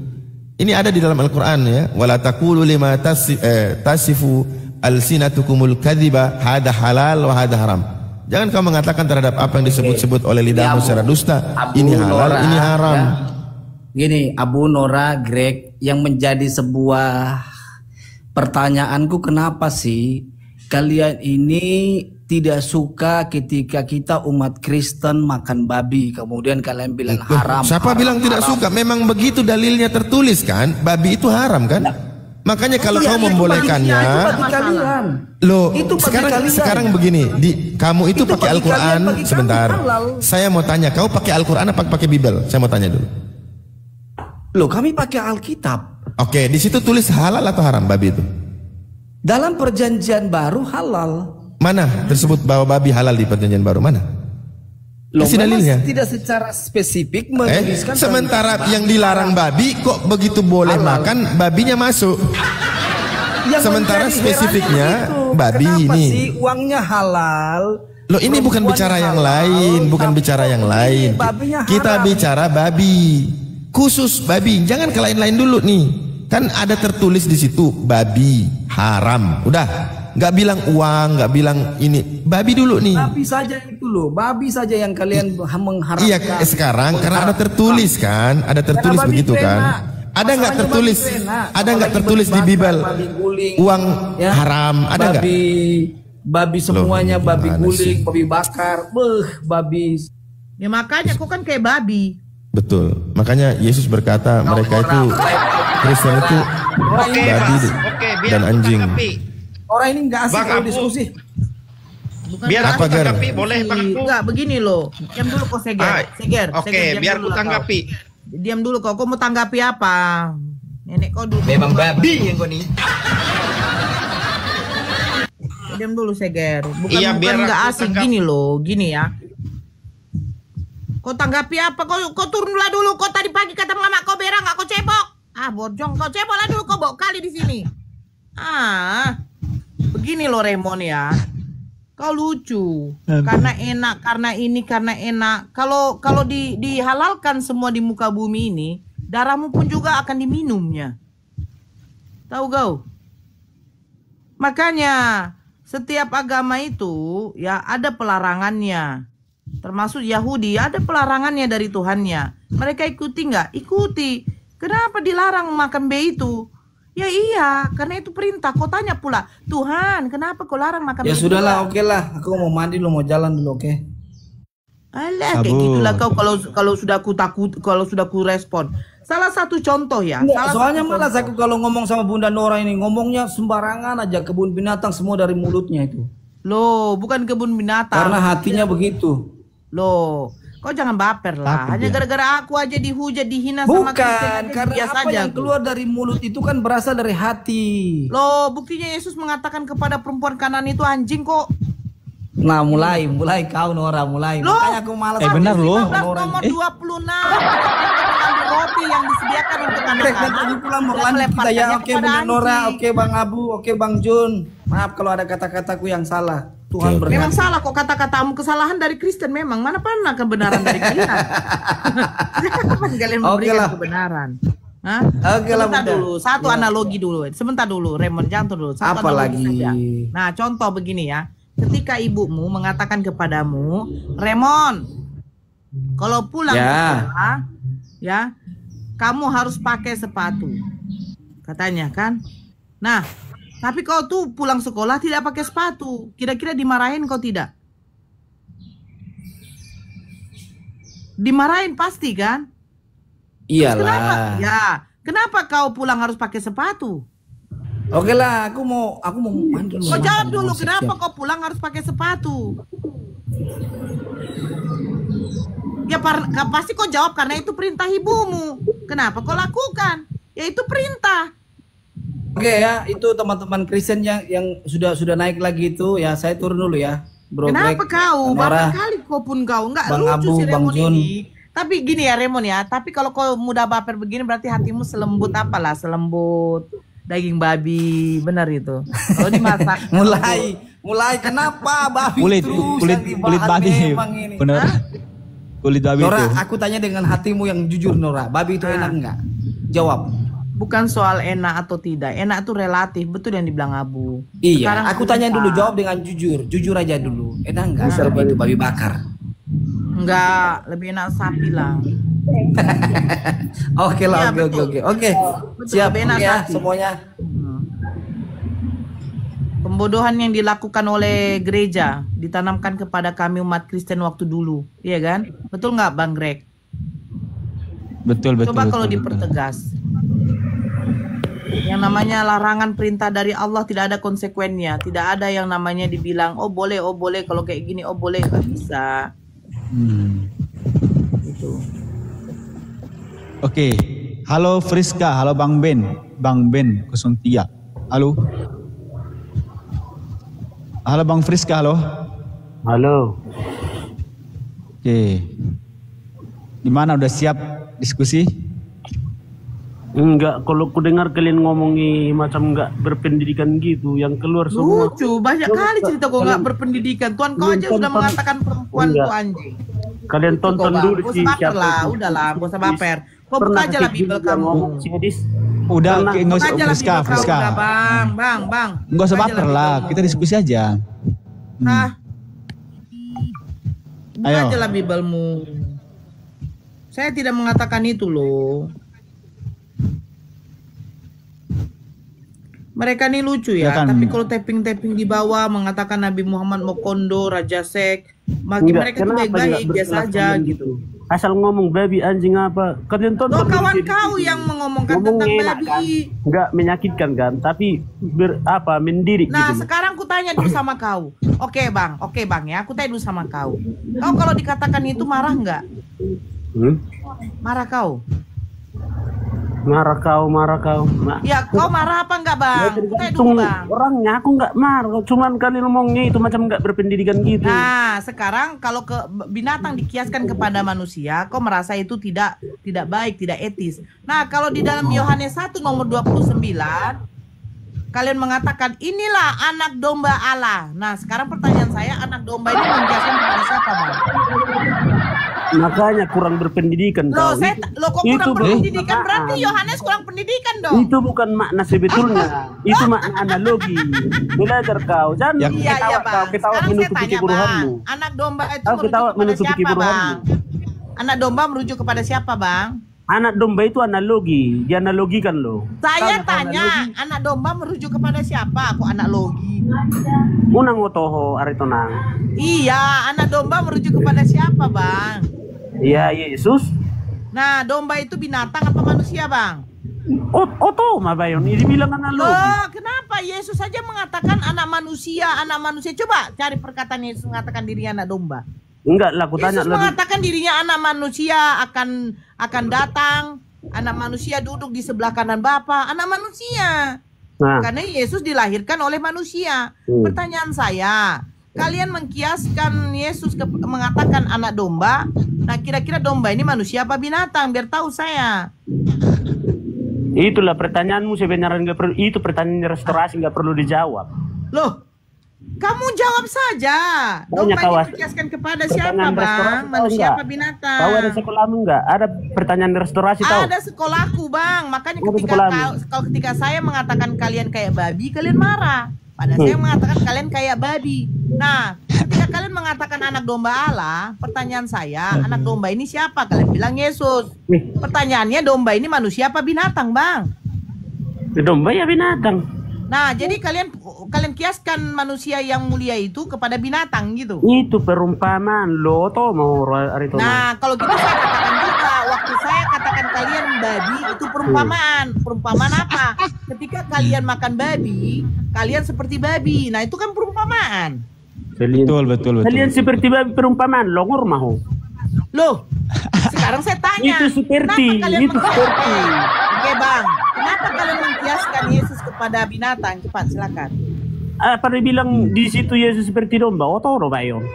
Ini ada di dalam Al-Quran ya. Wala taqulu lima tasifu alsinatukumul kadhiba hada halal wa hada haram. Jangan kau mengatakan terhadap apa yang disebut-sebut oleh lidahmu secara dusta, ini halal, ini haram. Ya. Gini, Abu Nora, Greg, yang menjadi sebuah pertanyaanku, kenapa sih kalian ini tidak suka ketika kita umat Kristen makan babi, kemudian kalian bilang haram. Siapa bilang tidak suka? Memang begitu dalilnya tertulis kan, babi itu haram kan? Makanya kalau kau membolehkannya, loh sekarang begini, kamu itu pakai Al-Quran sebentar. Saya mau tanya, kau pakai Al-Quran apa pakai Bible? Saya mau tanya dulu. Loh kami pakai Alkitab. Oke, di situ tulis halal atau haram babi itu? Dalam perjanjian baru halal. Mana tersebut bahwa babi halal di perjanjian baru mana? Loh, Kasih dalilnya. Tidak secara spesifik menuliskan. Sementara yang dilarang babi kok begitu boleh halal. Makan babinya masuk. Yang sementara spesifiknya babi kenapa ini. Sih uangnya halal? Loh ini bukan bicara yang lain, bukan bicara yang lain. Kita bicara babi. Khusus babi, jangan ke lain-lain dulu nih. Kan ada tertulis di situ babi haram. Udah. Nggak bilang uang, nggak bilang ini, babi dulu nih. Babi saja itu loh, babi saja yang kalian mengharapkan. Iya sekarang karena ada tertulis kan, ada tertulis begitu kan. Ada nggak tertulis? Ada nggak tertulis di Bible uang haram? Ada nggak? Babi semuanya, babi guling, babi bakar, babi. Ya makanya kok kan kayak babi. Betul, makanya Yesus berkata mereka itu Kristen itu babi dan anjing. Orang ini nggak asik kalau diskusi. Bukan biar aku tanggapi, boleh Bang? Enggak, begini loh. Diam dulu kok Seger. Oke, biar aku tanggapi. Diam dulu kok mau tanggapi apa? Nenek kau dulu. Memang babi yang kau nih. Diam dulu Seger. Bukan nggak asik gini loh, gini ya. Kau tanggapi apa? Kau turunlah dulu. Kau tadi pagi kata mama kau berak nggak kau cebok. Bojong kau cebok lah dulu kau bawa kali di sini. Begini loh Raymond ya, kau lucu karena enak, karena ini, karena enak. Kalau dihalalkan semua di muka bumi ini, darahmu pun juga akan diminumnya. Tahu kau? Makanya setiap agama itu ya ada pelarangannya. Termasuk Yahudi ada pelarangannya dari Tuhannya. Mereka ikuti nggak? Ikuti. Kenapa dilarang makan B itu? Ya iya, karena itu perintah. Kau tanya pula, Tuhan, kenapa kau larang makan? Ya sudahlah, oke lah. Aku mau mandi, lu mau jalan dulu, oke? Alah, kayak gitulah kau kalau sudah aku takut, kalau sudah aku respon. Salah satu contoh ya. Soalnya malas aku kalau ngomong sama Bunda Nora ini, ngomongnya sembarangan aja, kebun binatang semua dari mulutnya itu. Loh, bukan kebun binatang. Karena hatinya begitu. Loh. Kau jangan baper lah. Hanya gara-gara aku aja dihujat, dihina sama Kristen. Bukan, karena apa yang keluar dari mulut itu kan berasal dari hati. Loh, buktinya Yesus mengatakan kepada perempuan Kanan itu anjing kok. Nah, mulai kau Nora, mulai. Loh, makanya aku malas. Benar loh. Nomor 26. Roti yang disediakan untuk anak-anak. Tadi pulang mau lanjut kita ya. Oke Bunda Nora, oke Bang Abu, oke Bang Jun. Maaf kalau ada kata-kataku yang salah. Tuhan berkati. Memang salah kok kata-katamu, kesalahan dari Kristen memang. Mana pernah kebenaran dari kalian? Kapan kalian memberikan kebenaran? Oke lah, sebentar dulu, satu analogi dulu. Sebentar dulu, Raymond, jangan dulu. Apa lagi? Nah, contoh begini ya. Ketika ibumu mengatakan kepadamu, Raymond, kalau pulang sekolah, ya, kamu harus pakai sepatu. Katanya kan. Nah, tapi kau tuh pulang sekolah tidak pakai sepatu. Kira-kira dimarahin kau tidak? Dimarahin pasti kan? Iyalah. Kenapa kau pulang harus pakai sepatu? Oke lah, aku mau mandi dulu. Kau jawab dulu, kenapa kau pulang harus pakai sepatu? Ya pasti kau jawab karena itu perintah ibumu. Kenapa kau lakukan? Ya itu perintah. Oke ya, itu teman-teman Kristen yang sudah naik lagi itu ya, saya turun dulu ya, Bro. Kenapa kau? Bapak kali kau pun kau nggak lucu Abu, si Raymond Jun. ini. Tapi gini ya Raymond ya, tapi kalau kau mudah baper begini berarti hatimu selembut apalah, selembut daging babi, benar itu. Kalau dimasak. mulai kenapa babi kulit babi, benar. Kulit babi Nora, itu. aku tanya dengan hatimu yang jujur Nora, babi itu enak nggak? Jawab. Bukan soal enak atau tidak, enak itu relatif, betul yang dibilang Abu. Iya, sekarang aku tanya dulu, jawab dengan jujur aja dulu. Enak nggak itu babi bakar? Enggak, lebih enak sapi lah. Oke lah, oke. Siap ya semuanya. Pembodohan yang dilakukan oleh gereja ditanamkan kepada kami umat Kristen waktu dulu, iya kan? Betul nggak Bang Greg? Betul. Coba kalau dipertegas. Yang namanya larangan perintah dari Allah tidak ada konsekuensinya. Tidak ada yang namanya dibilang oh boleh kalau kayak gini oh boleh, nggak bisa. Oke. Halo Friska, halo Bang Ben 03. Halo. Halo Bang Friska, halo. Halo. Oke. Gimana, udah siap diskusi? Enggak, kalau ku dengar kalian ngomongi macam enggak berpendidikan gitu, yang keluar semua. Lucu, banyak kali cerita kok enggak berpendidikan. Tuan kau aja sudah mengatakan perempuan itu anjing. Kalian tonton dulu sih siapa lah, udahlah, gak usah baper. Kau buka aja lah Bible kamu. Udah, enggak usah Friska. Bang. Enggak usah baper lah, kita diskusi aja. Buka Ayo. aja lah Biblemu. Saya tidak mengatakan itu loh. Mereka nih lucu ya, kan. Tapi kalau tapping di bawah mengatakan Nabi Muhammad Mokondo, Raja Sek, mereka tuh baik-baik biasa aja gitu. Asal ngomong babi anjing apa? Kalian tonton. Kawan kau yang mengomongkan tentang babi. Kan? Enggak menyakitkan kan, tapi mendidik nah, gitu. Sekarang aku tanya dulu sama kau. Oke bang ya, aku tanya dulu sama kau. Kau kalau dikatakan itu marah enggak? Marah kau? Marah kau. Ya, kau marah apa enggak, Bang? Bang. Orangnya aku enggak marah, cuman kalian ngomongnya itu macam enggak berpendidikan gitu. Nah, sekarang kalau ke binatang dikiaskan kepada manusia, kau merasa itu tidak baik, tidak etis. Nah, kalau di dalam Yohanes 1 nomor 29, kalian mengatakan inilah anak domba Allah. Nah, sekarang pertanyaan saya, anak domba ini menjelaskan kepada siapa, Bang? Makanya kurang berpendidikan. Loh, kok kurang berpendidikan? Berarti Yohanes kurang pendidikan dong. Itu bukan makna sebetulnya. Itu makna analogi. Belajar kau. Jangan ketawa menutupi kebodohanmu. Anak domba itu merujuk kepada siapa, Bang? Anak domba merujuk kepada siapa, Bang? Anak domba itu analogi. Dianalogikan loh. Saya tanya, anak domba merujuk kepada siapa? Kok analogi? Unang otoho aritonang. Iya, anak domba merujuk kepada siapa, Bang? Iya, Yesus. Nah, domba itu binatang apa manusia, Bang? Oto, mabayon. Ini bilang analogi. Loh, kenapa Yesus saja mengatakan anak manusia? Coba cari perkataan Yesus mengatakan dirinya anak domba. Enggak lah, aku tanya. Yesus mengatakan dirinya anak manusia akan datang. Anak manusia duduk di sebelah kanan Bapa. Anak manusia. Nah. Karena Yesus dilahirkan oleh manusia. Pertanyaan saya, kalian mengkiaskan Yesus mengatakan anak domba. Nah, kira-kira domba ini manusia apa binatang? Biar tahu saya. Itulah pertanyaanmu sebenarnya, nggak perlu. Itu pertanyaan restorasi, nggak perlu dijawab. Loh, kamu jawab saja. Domba ini dikiaskan kepada siapa, Bang? Manusia apa binatang? Tahu ada sekolahmu nggak? Ada pertanyaan restorasi tahu? Ada sekolahku, Bang. Makanya ketika saya mengatakan kalian kayak babi, kalian marah. Padahal saya mengatakan kalian kayak babi. Nah, ketika kalian mengatakan anak domba Allah, pertanyaan saya, anak domba ini siapa? Kalian bilang Yesus. Pertanyaannya, domba ini manusia apa binatang, Bang? Domba ya binatang. Nah, jadi kalian kiaskan manusia yang mulia itu kepada binatang gitu. Itu perumpamaan lo toh mau itu. Nah, kalau gitu saya katakan juga, waktu saya katakan kalian babi itu perumpamaan. Perumpamaan apa? Ketika kalian makan babi, kalian seperti babi. Nah, itu kan perumpamaan. Betul. Kalian seperti babi, perumpamaan lo ngurmahu. Loh, sekarang saya tanya. Itu seperti. Oke, Bang. Kenapa kalian mengkiaskan Yesus kepada binatang? Cepat, silakan. Apa dibilang di situ Yesus seperti domba? Otoro bayon.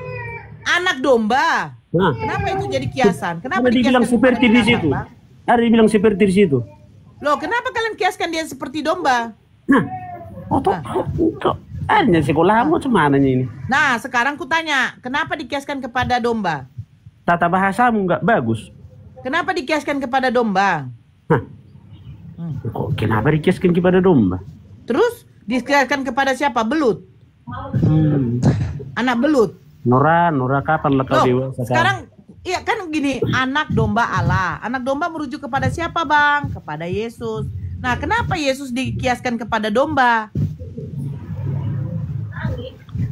Anak domba. Nah. Kenapa itu jadi kiasan? Kenapa dibilang seperti di situ? Ada dibilang seperti di situ. Loh, kenapa kalian kiaskan dia seperti domba? Nah, hanya sekolahmu cuman ini. Nah, sekarang ku tanya, kenapa dikiaskan kepada domba? Tata bahasamu nggak bagus. Kenapa dikiaskan kepada domba? Kok kenapa dikiaskan kepada domba? Terus dikiaskan kepada siapa? Belut. Anak belut. Nora kapan lah kau dewasa? Sekarang iya kan gini, anak domba Allah. Anak domba merujuk kepada siapa, Bang? Kepada Yesus. Nah, kenapa Yesus dikiaskan kepada domba?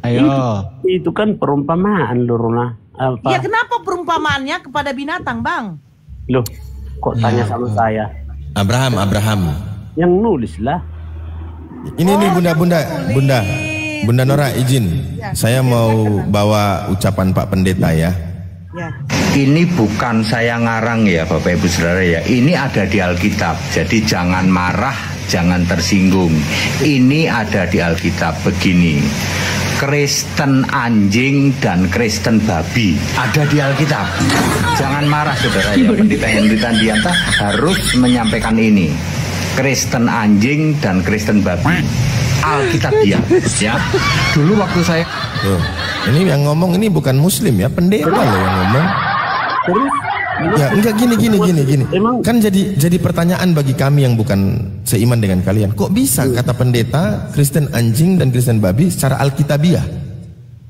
Ayo. Itu kan perumpamaan, Lorona. Ya, kenapa perumpamaannya kepada binatang, Bang? Loh, kok tanya sama saya? Abraham. Yang nulis lah. Ini nih Bunda Nora izin. Saya mau bawa ucapan Pak Pendeta ya. Ini bukan saya ngarang ya Bapak Ibu Saudara ya. Ini ada di Alkitab. Jadi jangan marah, jangan tersinggung. Ini ada di Alkitab begini. Kristen anjing dan Kristen babi ada di Alkitab. Jangan marah saudara ya. Pendeta Henry Tandianta harus menyampaikan ini. Kristen anjing dan Kristen babi. Alkitab dia ya. Dulu waktu saya ini yang ngomong ini bukan muslim ya, pendeta loh yang ngomong. Terus Ya enggak gini. Kan jadi pertanyaan bagi kami yang bukan seiman dengan kalian. Kok bisa kata pendeta Kristen anjing dan Kristen babi secara alkitabiah?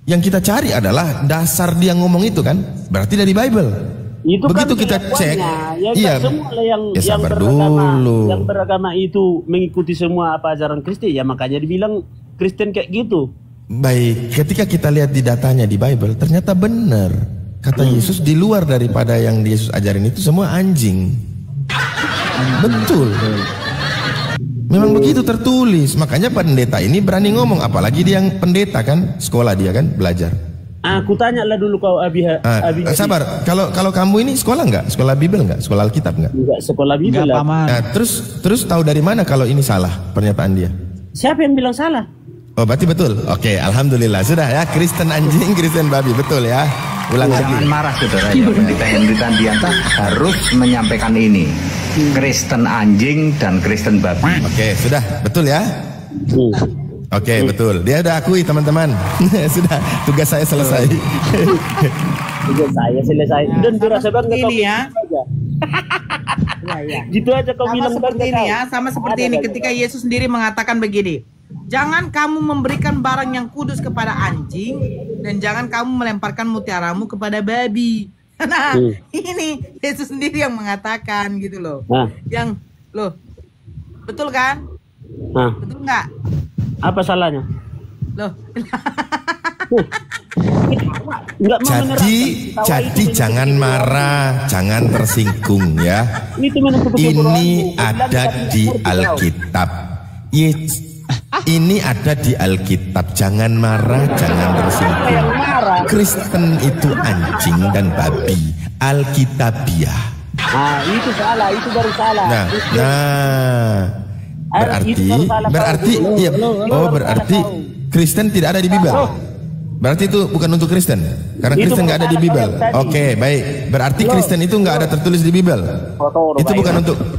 Yang kita cari adalah dasar dia ngomong itu kan, berarti dari Bible. Itu begitu kan kita cek, ya semua yang beragama itu mengikuti semua apa ajaran Kristen, ya makanya dibilang Kristen kayak gitu. Baik, ketika kita lihat di datanya di Bible, ternyata benar. Kata Yesus di luar daripada yang Yesus ajarin itu semua anjing. Betul. Memang begitu tertulis. Makanya pendeta ini berani ngomong, apalagi dia yang pendeta kan, sekolah dia kan, belajar. Aku tanya lah dulu kau Abi. Sabar, kalau kamu ini sekolah nggak? Sekolah Bible nggak? Sekolah Alkitab nggak? Enggak, sekolah Bible lah. Nah, terus tahu dari mana kalau ini salah pernyataan dia? Siapa yang bilang salah? Oh, berarti betul. Oke, alhamdulillah. Sudah ya, Kristen anjing, Kristen babi, betul ya. Ulang lagi. Jangan marah saudara ya. Pendeta Henry Tandianta harus menyampaikan ini. Kristen anjing dan Kristen babi. Oke, sudah, betul ya? Oke, betul. Dia udah akui teman-teman. Sudah, tugas saya selesai. Tugas saya selesai. Dan berasa bangga kau ya. Gitu aja kau bilang seperti ini ya, sama seperti ini ketika Yesus sendiri mengatakan begini. Jangan kamu memberikan barang yang kudus kepada anjing dan jangan kamu melemparkan mutiaramu kepada babi. Nah, ini Yesus sendiri yang mengatakan gitu loh. Yang loh, betul kan? Betul nggak? Apa salahnya? Loh. Jadi jangan marah, jangan tersinggung ya. Ini ada di Alkitab. Ini ada di Alkitab. Jangan marah, jangan tersinggung. Kristen itu anjing dan babi. Alkitabiah. Itu salah, itu baru salah. Berarti Kristen tidak ada di Bible. Berarti itu bukan untuk Kristen, karena Kristen nggak ada di Bible. Oke, baik. Berarti Kristen itu nggak ada tertulis di Bible. Itu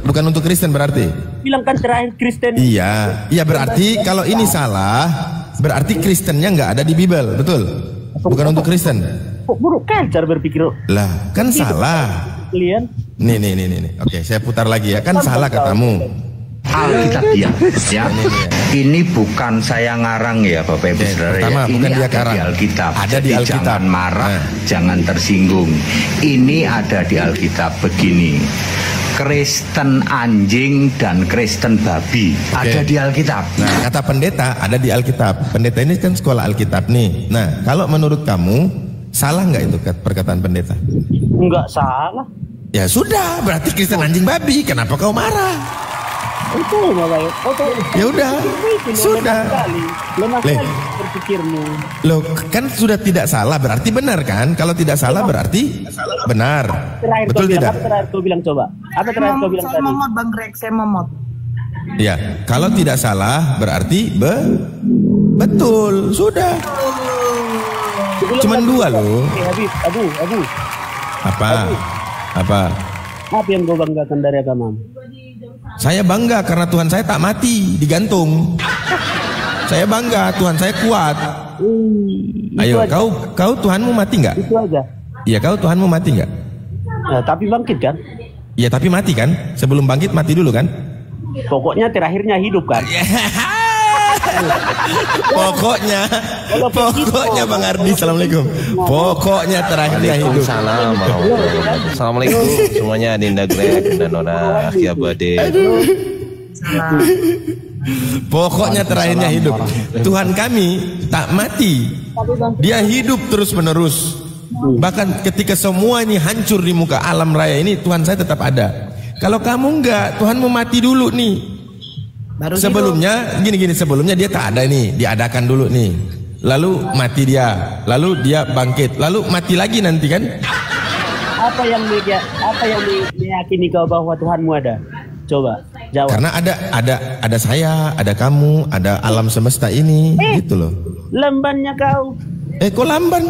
bukan untuk Kristen berarti. Bilang kan terakhir Kristen. Iya, berarti kalau ini salah, berarti Kristennya nggak ada di Bible, betul? Bukan untuk Kristen. Buruk kan cara berpikir. Lah, kan salah. Kalian? Nih. Oke, saya putar lagi ya. Kan salah katamu. Alkitab dia ya. Ini bukan saya ngarang ya Bapak Ibu Saudara ya. Ini ada di Alkitab. Ada di Alkitab. Jangan marah, jangan tersinggung. Ini ada di Alkitab begini. Kristen anjing dan Kristen babi ada di Alkitab. Nah, kata pendeta ada di Alkitab. Pendeta ini kan sekolah Alkitab nih. Nah, kalau menurut kamu salah nggak itu perkataan pendeta? Enggak salah. Ya sudah, berarti Kristen anjing babi. Kenapa kau marah? Ya udah, sudah. Lemah sekali berpikirmu. Loh, kan sudah tidak salah, berarti benar kan? Kalau tidak salah berarti benar. Betul tidak? Apa terakhir kau bilang coba? Apa terakhir kau bilang tadi? Momot Bang Greg, saya momot. Ya, kalau tidak salah berarti betul, sudah. Cuman dua loh. Abu. Apa? Apa yang kau banggakan dari agamamu? Saya bangga karena Tuhan saya tak mati, digantung. Saya bangga, Tuhan saya kuat. Ayo, kau Tuhanmu mati nggak? Itu aja. Iya, kau Tuhanmu mati nggak? Ya, tapi bangkit kan? Iya, tapi mati kan? Sebelum bangkit mati dulu kan? Pokoknya terakhirnya hidup kan? Pokoknya Bang Ardi, assalamualaikum. Pokoknya terakhirnya hidup. Assalamualaikum semuanya, Dinda Greg dan Nona Kiabade. Pokoknya terakhirnya hidup. Tuhan kami tak mati, dia hidup terus menerus. Bahkan ketika semua ini hancur di muka alam raya ini, Tuhan saya tetap ada. Kalau kamu enggak, Tuhanmu mati dulu nih. Sebelumnya gini, sebelumnya dia tak ada nih, diadakan dulu nih, lalu mati dia, lalu dia bangkit, lalu mati lagi nanti kan? Apa yang meyakini kau bahwa Tuhanmu ada? Coba jawab. Karena ada saya, ada kamu, ada alam semesta ini, gitu loh. Lambannya kau. Kok lamban?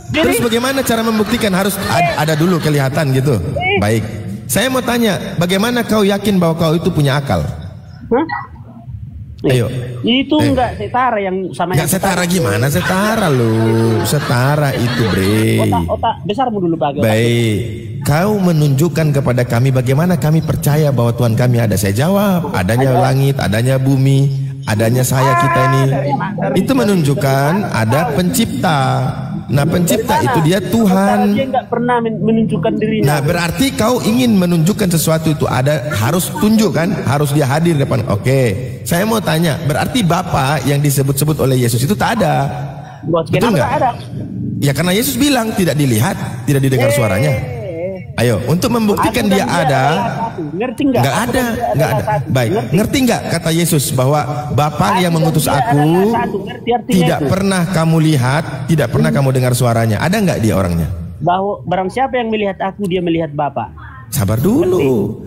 Terus bagaimana cara membuktikan? Harus ada dulu kelihatan gitu. Baik. Saya mau tanya, bagaimana kau yakin bahwa kau itu punya akal? Hah? Ayo. Itu enggak setara yang sama. Enggak setara gimana? Setara loh. Setara itu, Bre. Otak besarmu dulu, Pak. Baik. Kau menunjukkan kepada kami bagaimana kami percaya bahwa Tuhan kami ada. Saya jawab, adanya langit, adanya bumi, adanya saya kita ini. Itu menunjukkan ada pencipta. Nah, pencipta itu dia Tuhan. Dia enggak pernah menunjukkan dirinya. Nah, berarti kau ingin menunjukkan sesuatu itu ada, harus tunjuk kan? Harus dia hadir depan. Oke. Saya mau tanya, berarti Bapa yang disebut-sebut oleh Yesus itu tak ada. Betul nggak? Ada? Ya karena Yesus bilang tidak dilihat, tidak didengar suaranya. Ayo, untuk membuktikan dia ada. Ngerti nggak? Nggak ada. Baik, ngerti nggak kata Yesus bahwa Bapa yang mengutus aku tidak pernah kamu lihat, tidak pernah kamu dengar suaranya. Ada nggak dia orangnya? Bahwa barang siapa yang melihat aku, dia melihat Bapa. Sabar dulu.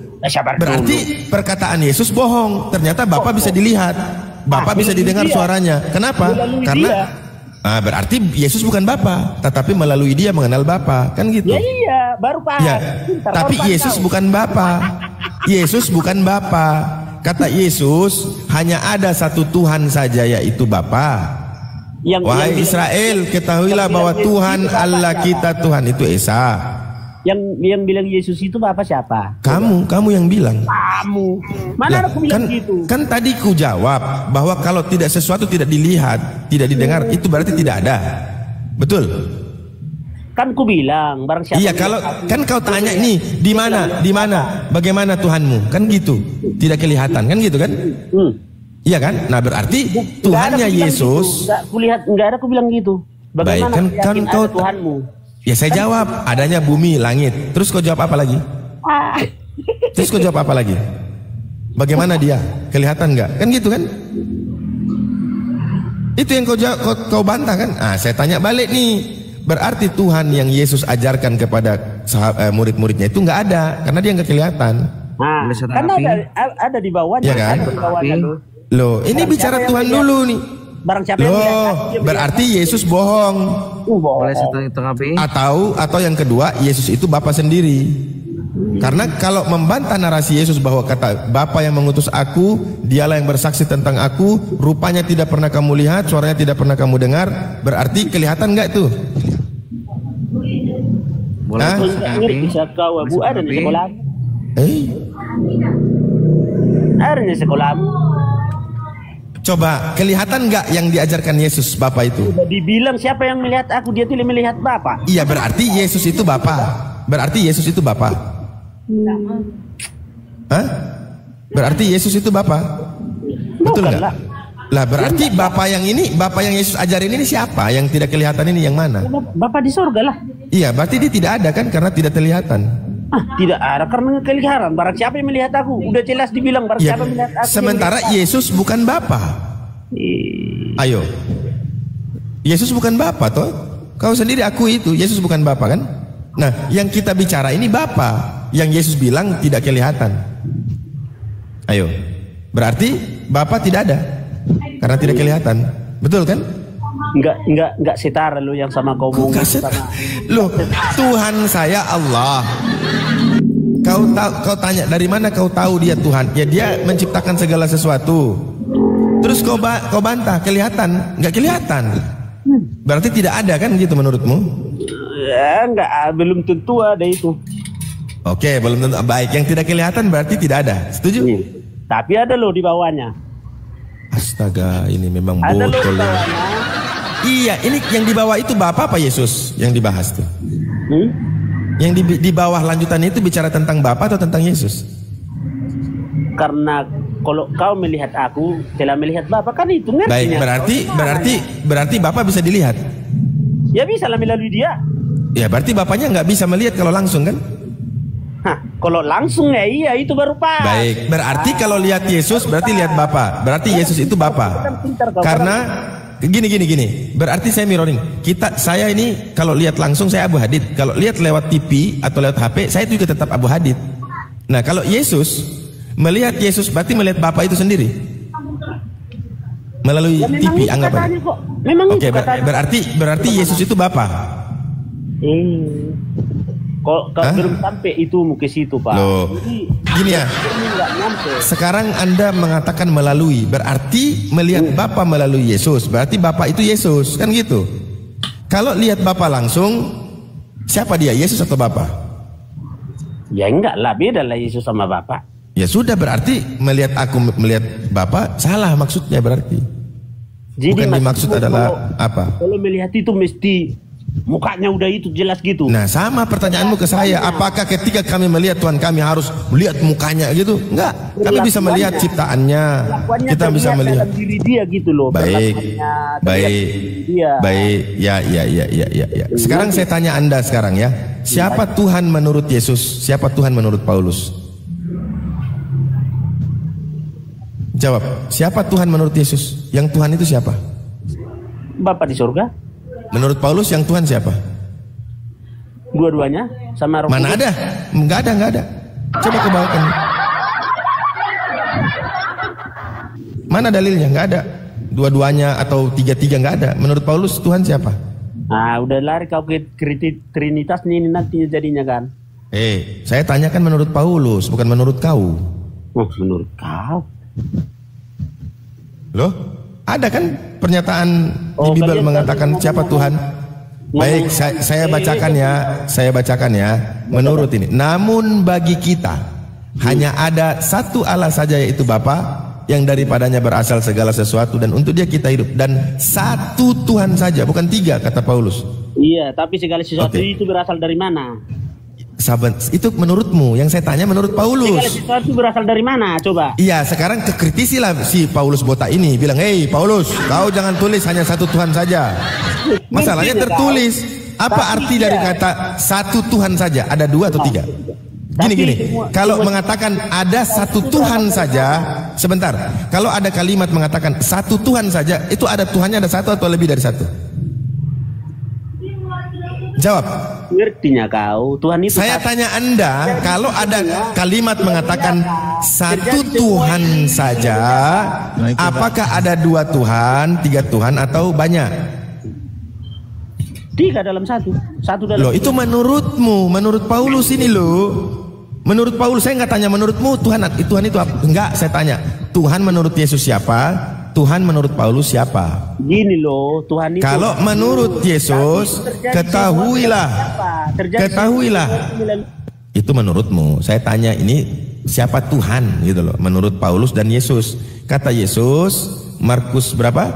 Berarti perkataan Yesus bohong. Ternyata Bapa bisa dilihat, Bapa bisa didengar suaranya. Kenapa? Karena berarti Yesus bukan Bapa, tetapi melalui dia mengenal Bapa, kan gitu? Ya iya, baru paham. Ya, tapi Yesus bukan Bapa. Yesus bukan Bapa. Kata Yesus, hanya ada satu Tuhan saja, yaitu Bapa. Wahai Israel, ketahuilah bahwa Tuhan Allah kita, Tuhan itu Esa. Yang bilang Yesus itu Bapa siapa? Kamu yang bilang. Kamu. Mana aku bilang gitu? Kan tadi ku jawab bahwa kalau tidak sesuatu tidak dilihat, tidak didengar, itu berarti tidak ada. Betul? Kan ku bilang barang siapa. Iya, kalau kan kau tanya nih, di mana? Bagaimana Tuhanmu? Kan gitu. Tidak kelihatan, kan gitu kan? Iya kan? Nah, berarti Tuhannya Yesus. Enggak ada ku bilang gitu. Bagaimana? Baik, kan kau Tuhanmu. Ya saya jawab, adanya bumi, langit. Terus kau jawab apa lagi? Terus kau jawab apa lagi? Bagaimana dia? Kelihatan nggak? Kan gitu kan? Itu yang kau bantah kan? Saya tanya balik nih. Berarti Tuhan yang Yesus ajarkan kepada murid-muridnya itu nggak ada, karena dia nggak kelihatan. Kan ada di bawahnya. Ya kan? Loh, ini bicara Tuhan dulu nih. Barang siapa yang berarti Yesus bohong. Boleh setengah-tengah. Atau yang kedua, Yesus itu Bapa sendiri. Karena kalau membantah narasi Yesus bahwa kata Bapa yang mengutus aku, dialah yang bersaksi tentang aku, rupanya tidak pernah kamu lihat, suaranya tidak pernah kamu dengar, berarti kelihatan nggak tuh? Boleh bisa kau Bu ada di sekolah. Ada di sekolah. Coba kelihatan nggak yang diajarkan Yesus Bapa itu? Sudah dibilang siapa yang melihat aku, dia tidak melihat Bapa. Iya, berarti Yesus itu Bapa. Berarti Yesus itu Bapa. Hah? Berarti Yesus itu Bapa. Betul nggak? Lah berarti Bapa yang ini, Bapa yang Yesus ajarin ini siapa? Yang tidak kelihatan ini yang mana? Bapa di surga lah. Iya, berarti dia tidak ada kan karena tidak kelihatan. Tidak ada karena kelihatan. Barang siapa yang melihat aku, udah jelas dibilang barang siapa yang melihat aku. Sementara Yesus bukan Bapa. Ayo, Yesus bukan Bapa toh? Kau sendiri aku itu Yesus bukan Bapa kan? Nah, yang kita bicara ini Bapa. Yang Yesus bilang tidak kelihatan. Ayo, berarti Bapa tidak ada karena tidak kelihatan. Betul kan? Enggak setara lo yang sama kau ngomong. Loh, Tuhan saya Allah. Kau tanya dari mana kau tahu dia Tuhan? Ya dia menciptakan segala sesuatu. Terus kau bantah kelihatan? Enggak kelihatan. Berarti tidak ada kan gitu menurutmu? Ya, belum tentu ada itu. Oke, belum tentu. Baik, yang tidak kelihatan berarti tidak ada. Setuju? Tapi ada loh di bawahnya. Astaga, ini memang botol. Iya, ini yang di bawah itu Bapa apa Yesus yang dibahas tuh? Yang di bawah lanjutannya itu bicara tentang Bapa atau tentang Yesus? Karena kalau kau melihat aku, telah melihat Bapa, kan itu ngerti. Baik, berarti Bapa bisa dilihat. Ya bisa lah melalui dia. Ya berarti Bapaknya nggak bisa melihat kalau langsung kan? Kalau langsung ya iya itu baru pas. Baik, berarti kalau lihat Yesus berarti lihat Bapa. Berarti Yesus itu Bapa. Gini. Berarti saya mirroring. Saya ini kalau lihat langsung saya Abu Hadid. Kalau lihat lewat TV atau lewat HP, saya juga tetap Abu Hadid. Nah, kalau Yesus melihat Yesus berarti melihat Bapa itu sendiri. Melalui TV anggapan. Oke, berarti Yesus itu Bapa. Kok belum sampai itu ke situ, Pak. Loh, gini ya. Sekarang Anda mengatakan melalui, berarti melihat Bapa melalui Yesus, berarti Bapa itu Yesus, kan gitu. Kalau lihat Bapa langsung, siapa dia, Yesus atau Bapa? Ya enggak lah, beda lah Yesus sama Bapa. Ya sudah, berarti melihat Bapa salah maksudnya berarti. Jadi bukan dimaksud adalah apa? Kalau melihat itu mesti mukanya udah itu jelas gitu. Nah, sama pertanyaanmu ke saya, apakah ketika kami melihat Tuhan kami harus melihat mukanya gitu? Enggak, kami bisa melihat ciptaannya. Kita bisa melihat diri dia gitu loh. Baik. Ya. Sekarang saya tanya Anda sekarang ya. Siapa Tuhan menurut Yesus? Siapa Tuhan menurut Paulus? Jawab. Siapa Tuhan menurut Yesus? Yang Tuhan itu siapa? Bapa di surga. Menurut Paulus yang Tuhan siapa? Dua-duanya sama Roh Mana Kudus. ada? Enggak ada. Coba kebawakan. Mana dalilnya? Enggak ada. Dua-duanya atau tiga-tiga enggak ada. Menurut Paulus Tuhan siapa? Nah, udah lari kau ke Trinitas ini nanti jadinya kan. Saya tanyakan menurut Paulus, bukan menurut kau. Oh, menurut kau. Loh? Ada kan pernyataan di Bible mengatakan siapa Tuhan? Baik, saya bacakan ya. Menurut ini, namun bagi kita hanya ada satu Allah saja, yaitu Bapa, yang daripadanya berasal segala sesuatu dan untuk Dia kita hidup, dan satu Tuhan saja, bukan tiga kata Paulus. Iya, tapi segala sesuatu itu berasal dari mana? Sahabat, itu menurutmu, yang saya tanya menurut Paulus. Segala sesuatu berasal dari mana? Coba. Iya, sekarang kekritisilah si Paulus botak ini, bilang, "Hei Paulus, kau jangan tulis hanya satu Tuhan saja." Masalahnya tertulis. Apa arti dari kata satu Tuhan saja? Ada dua atau tiga? Gini. Kalau mengatakan ada satu Tuhan saja, sebentar. Kalau ada kalimat mengatakan satu Tuhan saja, itu ada Tuhannya ada satu atau lebih dari satu? Jawab. Ngertinya kau, Tuhan itu. Saya tanya Anda, kalau ada kalimat mengatakan satu Tuhan saja, apakah ada dua Tuhan, tiga Tuhan, atau banyak? Tiga dalam satu. Satu dalam. Loh, itu menurutmu, menurut Paulus ini loh. Menurut Paulus, saya nggak tanya menurutmu Tuhan itu apa? Enggak, saya tanya Tuhan menurut Yesus siapa? Tuhan menurut Paulus siapa? Gini loh, Tuhan itu. Kalau menurut Yesus, ketahuilah. Itu menurutmu. Saya tanya ini siapa Tuhan gitu loh. Menurut Paulus dan Yesus. Kata Yesus, Markus berapa?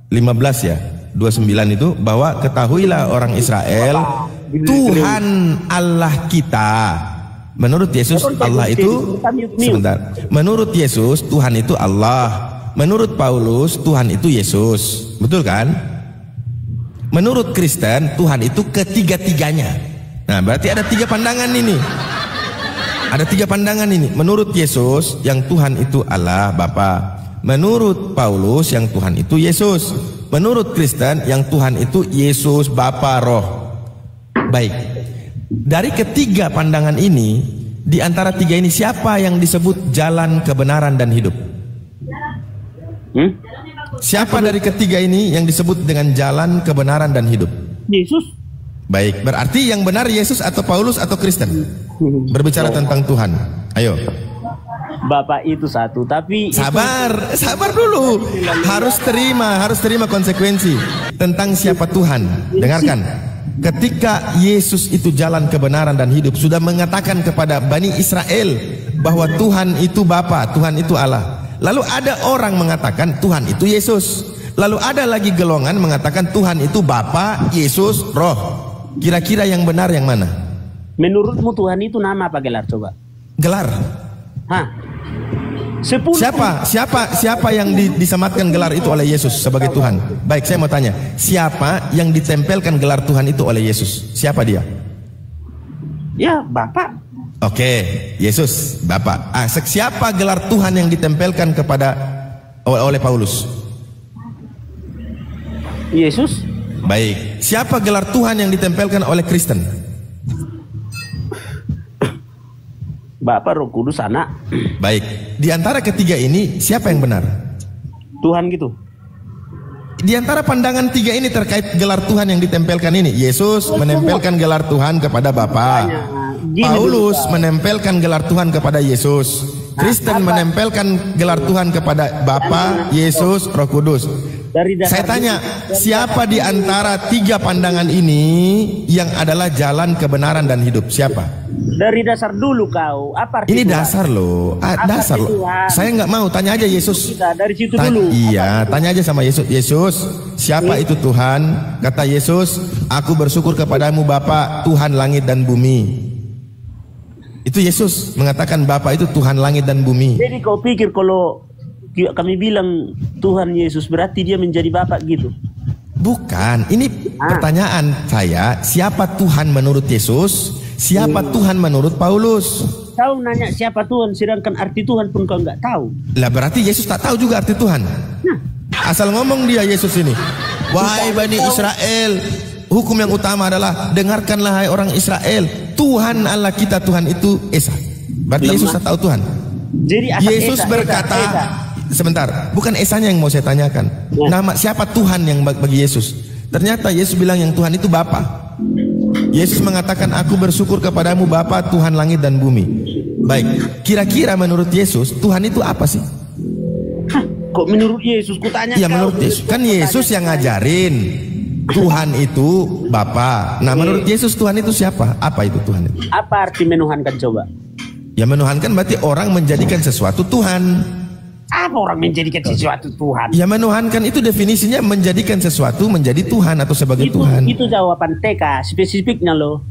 15 ya. 29 itu, bahwa ketahuilah orang Israel, Tuhan Allah kita. Menurut Yesus Allah itu, sebentar. Menurut Yesus Tuhan itu Allah. Menurut Paulus Tuhan itu Yesus. Betul kan? Menurut Kristen Tuhan itu ketiga-tiganya. Nah, berarti ada tiga pandangan ini. Ada tiga pandangan ini. Menurut Yesus yang Tuhan itu Allah Bapa. Menurut Paulus yang Tuhan itu Yesus. Menurut Kristen yang Tuhan itu Yesus Bapa Roh. Baik. Dari ketiga pandangan ini, di antara tiga ini siapa yang disebut jalan kebenaran dan hidup? Siapa dari ketiga ini yang disebut dengan jalan kebenaran dan hidup? Yesus. Baik, berarti yang benar Yesus atau Paulus atau Kristen? Berbicara tentang Tuhan. Ayo. Bapak itu satu, tapi sabar dulu. Harus terima konsekuensi tentang siapa Tuhan. Dengarkan. Ketika Yesus itu jalan kebenaran dan hidup, sudah mengatakan kepada Bani Israel bahwa Tuhan itu Bapa, Tuhan itu Allah. Lalu ada orang mengatakan Tuhan itu Yesus. Lalu ada lagi golongan mengatakan Tuhan itu Bapa, Yesus, Roh. Kira-kira yang benar yang mana? Menurutmu Tuhan itu nama apa gelar coba? Gelar. Hah? Siapa yang disematkan gelar itu oleh Yesus sebagai Tuhan? Baik, saya mau tanya, siapa yang ditempelkan gelar Tuhan itu oleh Yesus? Siapa dia? Ya, Bapak. Oke, Yesus, Bapak. Siapa gelar Tuhan yang ditempelkan kepada oleh Paulus? Yesus. Baik. Siapa gelar Tuhan yang ditempelkan oleh Kristen? Bapa, Roh Kudus, Anak. Baik. Di antara ketiga ini siapa yang benar? Tuhan gitu. Di antara pandangan tiga ini terkait gelar Tuhan yang ditempelkan ini, Yesus menempelkan gelar Tuhan kepada Bapa. Paulus menempelkan gelar Tuhan kepada Yesus. Kristen menempelkan gelar Tuhan kepada Bapa, Yesus, Roh Kudus. Saya tanya, siapa di antara tiga pandangan ini yang adalah jalan kebenaran dan hidup? Siapa? Dari dasar dulu kau. Apa arti ini Tuhan? Dasar loh. Dasar loh. Saya nggak mau, tanya aja Yesus. Dari situ dulu. Iya, tanya aja sama Yesus. Yesus, siapa itu Tuhan? Kata Yesus, aku bersyukur kepadamu Bapa, Tuhan langit dan bumi. Itu Yesus mengatakan Bapa itu Tuhan langit dan bumi. Jadi kau pikir kalau kami bilang Tuhan Yesus berarti dia menjadi Bapa gitu? Bukan, ini pertanyaan saya, siapa Tuhan menurut Yesus? Siapa Tuhan menurut Paulus? Kau nanya siapa Tuhan, sedangkan arti Tuhan pun kau nggak tahu. Lah berarti Yesus tak tahu juga arti Tuhan. Asal ngomong dia Yesus ini. Wahai Bani Israel, hukum yang utama adalah dengarkanlah hai orang Israel, Tuhan Allah kita Tuhan itu Esa. Berarti Yesus tak tahu Tuhan. Jadi Yesus berkata, sebentar, bukan Esanya yang mau saya tanyakan. Nama siapa Tuhan yang bagi Yesus? Ternyata Yesus bilang yang Tuhan itu Bapa. Yesus mengatakan aku bersyukur kepadamu Bapa Tuhan langit dan bumi. Baik, kira-kira menurut Yesus Tuhan itu apa sih? Kok menurut Yesus? Kutanya. Ya menurut Yesus. Kan Yesus yang ngajarin Tuhan itu Bapa. Nah menurut Yesus Tuhan itu siapa? Apa itu Tuhan itu? Apa arti menuhankan coba? Ya menuhankan berarti orang menjadikan sesuatu Tuhan. Apa orang menjadikan sesuatu Tuhan? Ya menuhankan itu definisinya menjadikan sesuatu menjadi Tuhan atau sebagai Tuhan. Itu jawaban TK, spesifiknya loh.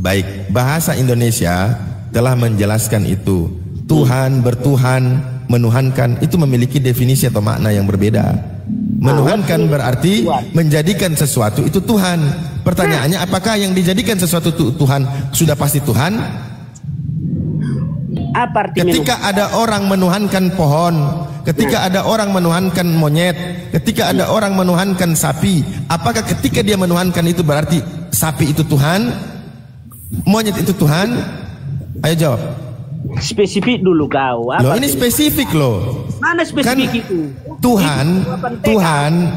Baik, bahasa Indonesia telah menjelaskan itu. Tuhan, bertuhan, menuhankan itu memiliki definisi atau makna yang berbeda. Menuhankan berarti menjadikan sesuatu itu Tuhan. Pertanyaannya, apakah yang dijadikan sesuatu Tuhan sudah pasti Tuhan? Apa arti ketika ada orang menuhankan pohon, ketika ada orang menuhankan monyet, ketika ada orang menuhankan sapi, apakah ketika dia menuhankan itu berarti sapi itu Tuhan, monyet itu Tuhan? Ayo jawab. Spesifik dulu kau. Loh ini spesifik loh. Mana spesifik kan itu?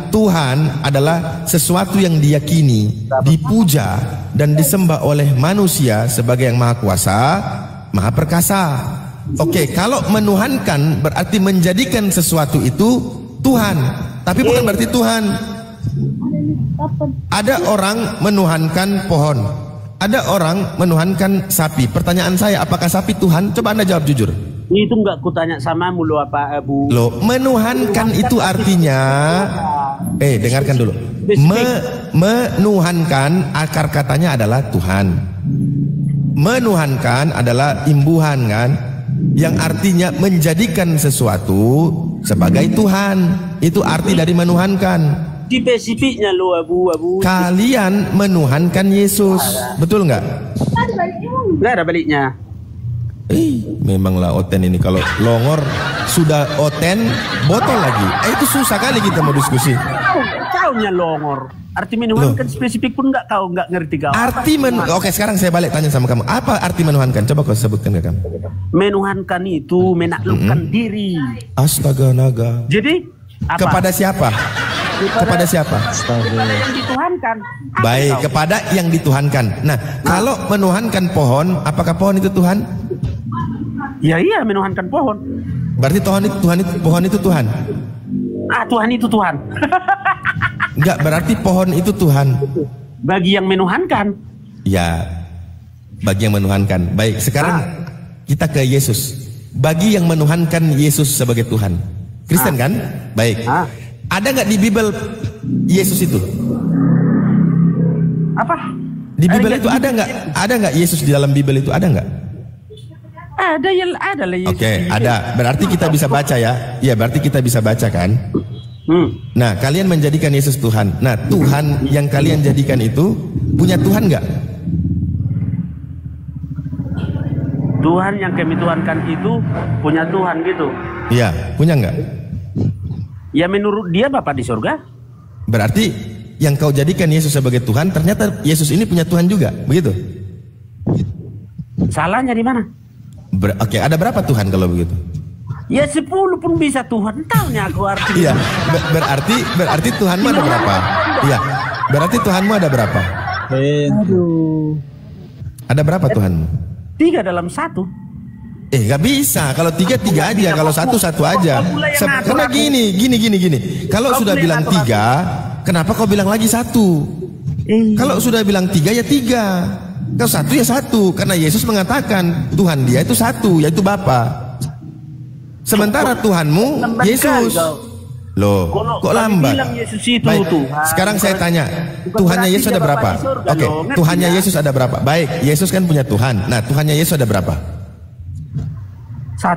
Tuhan adalah sesuatu yang diyakini, dipuja dan disembah oleh manusia sebagai yang maha kuasa, maha perkasa. Oke, kalau menuhankan berarti menjadikan sesuatu itu Tuhan, tapi bukan berarti Tuhan. Ada orang menuhankan pohon, ada orang menuhankan sapi. Pertanyaan saya, apakah sapi Tuhan? Coba Anda jawab jujur. Itu enggak kutanya sama mulu apa Bu? Loh, menuhankan itu artinya dengarkan dulu. Menuhankan akar katanya adalah Tuhan. Menuhankan adalah imbuhan kan, yang artinya menjadikan sesuatu sebagai Tuhan. Itu arti dari menuhankan. Di spesifiknya lo Abu. Kalian menuhankan Yesus, betul nggak? Nggak ada baliknya. Memanglah oten ini, kalau longor sudah oten botol lagi. Itu susah kali kita mau diskusi. Kaunya longor. Arti menuhankan spesifik pun kau nggak ngerti kau. Oke, sekarang saya balik tanya sama kamu. Apa arti menuhankan? Coba kau sebutkan ke kamu. Menuhankan itu menaklukkan diri. Astaga naga. Jadi apa? Kepada siapa? Kepada siapa? Yang dituhankan. Baik, kepada yang dituhankan. Nah, kalau menuhankan pohon, apakah pohon itu Tuhan? Ya iya, menuhankan pohon. Berarti pohon itu Tuhan. Tuhan itu Tuhan. Enggak, berarti pohon itu Tuhan. Bagi yang menuhankan. Ya, bagi yang menuhankan. Baik, sekarang kita ke Yesus. Bagi yang menuhankan Yesus sebagai Tuhan. Kristen kan? Baik. Ada nggak di Bible Yesus itu? Apa? Di Bible itu ada nggak? Ada nggak Yesus di dalam Bible itu, ada nggak? Ada lah Yesus. Oke, ada. Berarti kita bisa baca ya. Iya, berarti kita bisa baca kan? Nah, kalian menjadikan Yesus Tuhan. Nah, Tuhan yang kalian jadikan itu punya Tuhan nggak? Tuhan yang kami tuhankan itu punya Tuhan gitu. Iya, punya nggak? Ya menurut dia Bapa di surga. Berarti yang kau jadikan Yesus sebagai Tuhan, ternyata Yesus ini punya Tuhan juga, begitu? Salahnya di mana? Oke, ada berapa Tuhan kalau begitu? Ya 10 pun bisa Tuhan, taunya aku artinya. Iya, berarti Tuhanmu ada berapa? Iya, berarti Tuhanmu ada berapa? Aduh. Ada berapa Tuhanmu? 3 dalam 1. Gak bisa. Kalau 3 aja, kalau 1 aja. Karena gini. Kalau sudah bilang 3, kenapa kau bilang lagi 1? Kalau sudah bilang 3 ya 3. Kalau 1 ya 1. Karena Yesus mengatakan Tuhan dia itu 1, yaitu Bapa. Sementara Tuhanmu Yesus. Loh, kok lambat? Baik, sekarang saya tanya, Tuhannya Yesus ada berapa? Oke, Tuhannya Yesus ada berapa? Baik, Yesus kan punya Tuhan. Nah, Tuhannya Yesus ada berapa? 1.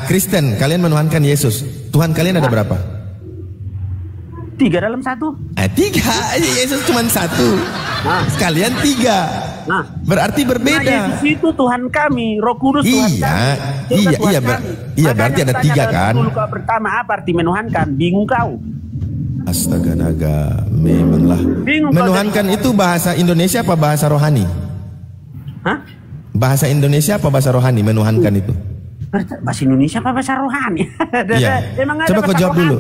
Kristen, kalian menuhankan Yesus. Tuhan kalian ada berapa? 3 dalam 1. 3, Yesus cuma 1. Sekalian 3. Berarti berbeda. Yesus itu Tuhan kami, Roh Kudus Tuhan kami. Iya, berarti ada 3 kan? Dulu kau pertama apa arti menuhankan? Bingung kau? Astaga naga, memanglah. Menuhankan itu bahasa Indonesia apa bahasa rohani? Hah? Bahasa Indonesia apa bahasa rohani menuhankan itu? Bahasa Indonesia apa bahasa rohani? Iya. Coba kau jawab dulu.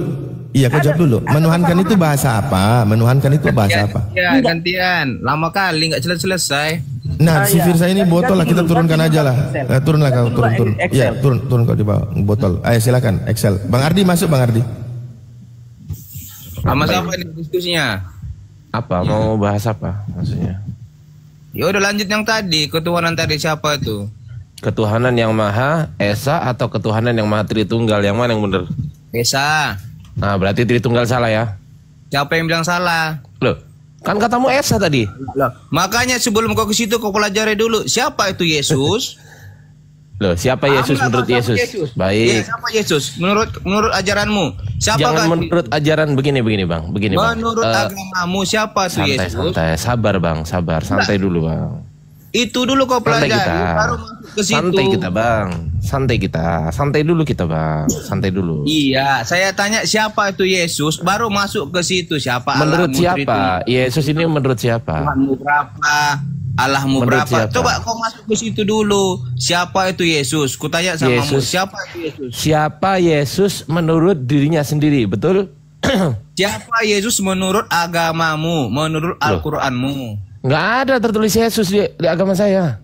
Iya, kau jawab dulu. Menuhankan itu bahasa apa? Menuhankan itu bahasa apa? Ya, gantian. Lama kali nggak selesai. Nah, si Firsa ini botol lah, kita turunkan aja lah. Turunlah kau, turun. Iya, turun kau di bawah, botol. Ayo silakan, Excel. Bang Ardi masuk, Bang Ardi. Sama siapa ini diskusinya? Apa? Mau bahas apa maksudnya? Ya udah lanjut yang tadi, ketuhanan tadi siapa itu? Ketuhanan yang Maha Esa atau ketuhanan yang Maha Tritunggal, yang mana yang benar? Esa. Nah, berarti Tritunggal salah ya? Siapa yang bilang salah? Loh, kan katamu Esa tadi. Loh, makanya sebelum kau ke situ kau pelajari dulu siapa itu Yesus. Loh, siapa Yesus menurut Yesus? Baik. Ya, siapa Yesus menurut ajaranmu? Siapa? Jangan menurut ajaran begini Bang. Begini Bang. Menurut agamamu siapa itu Yesus? Santai, sabar Bang, santai dulu Bang. Itu dulu kau pelajari baru masuk ke situ. Santai kita Bang, santai dulu kita Bang, santai dulu. Iya, saya tanya siapa itu Yesus, baru masuk ke situ. Siapa? Menurut siapa? Yesus ini menurut siapa? Tuhanmu berapa? Allahmu Menurut berapa? siapa? Coba kau masuk ke situ dulu. Siapa itu Yesus? Kutanya sama kamu, siapa itu Yesus? Siapa Yesus menurut dirinya sendiri, betul? Siapa Yesus menurut agamamu, menurut Al-Qur'anmu? Nggak ada tertulis Yesus di agama saya.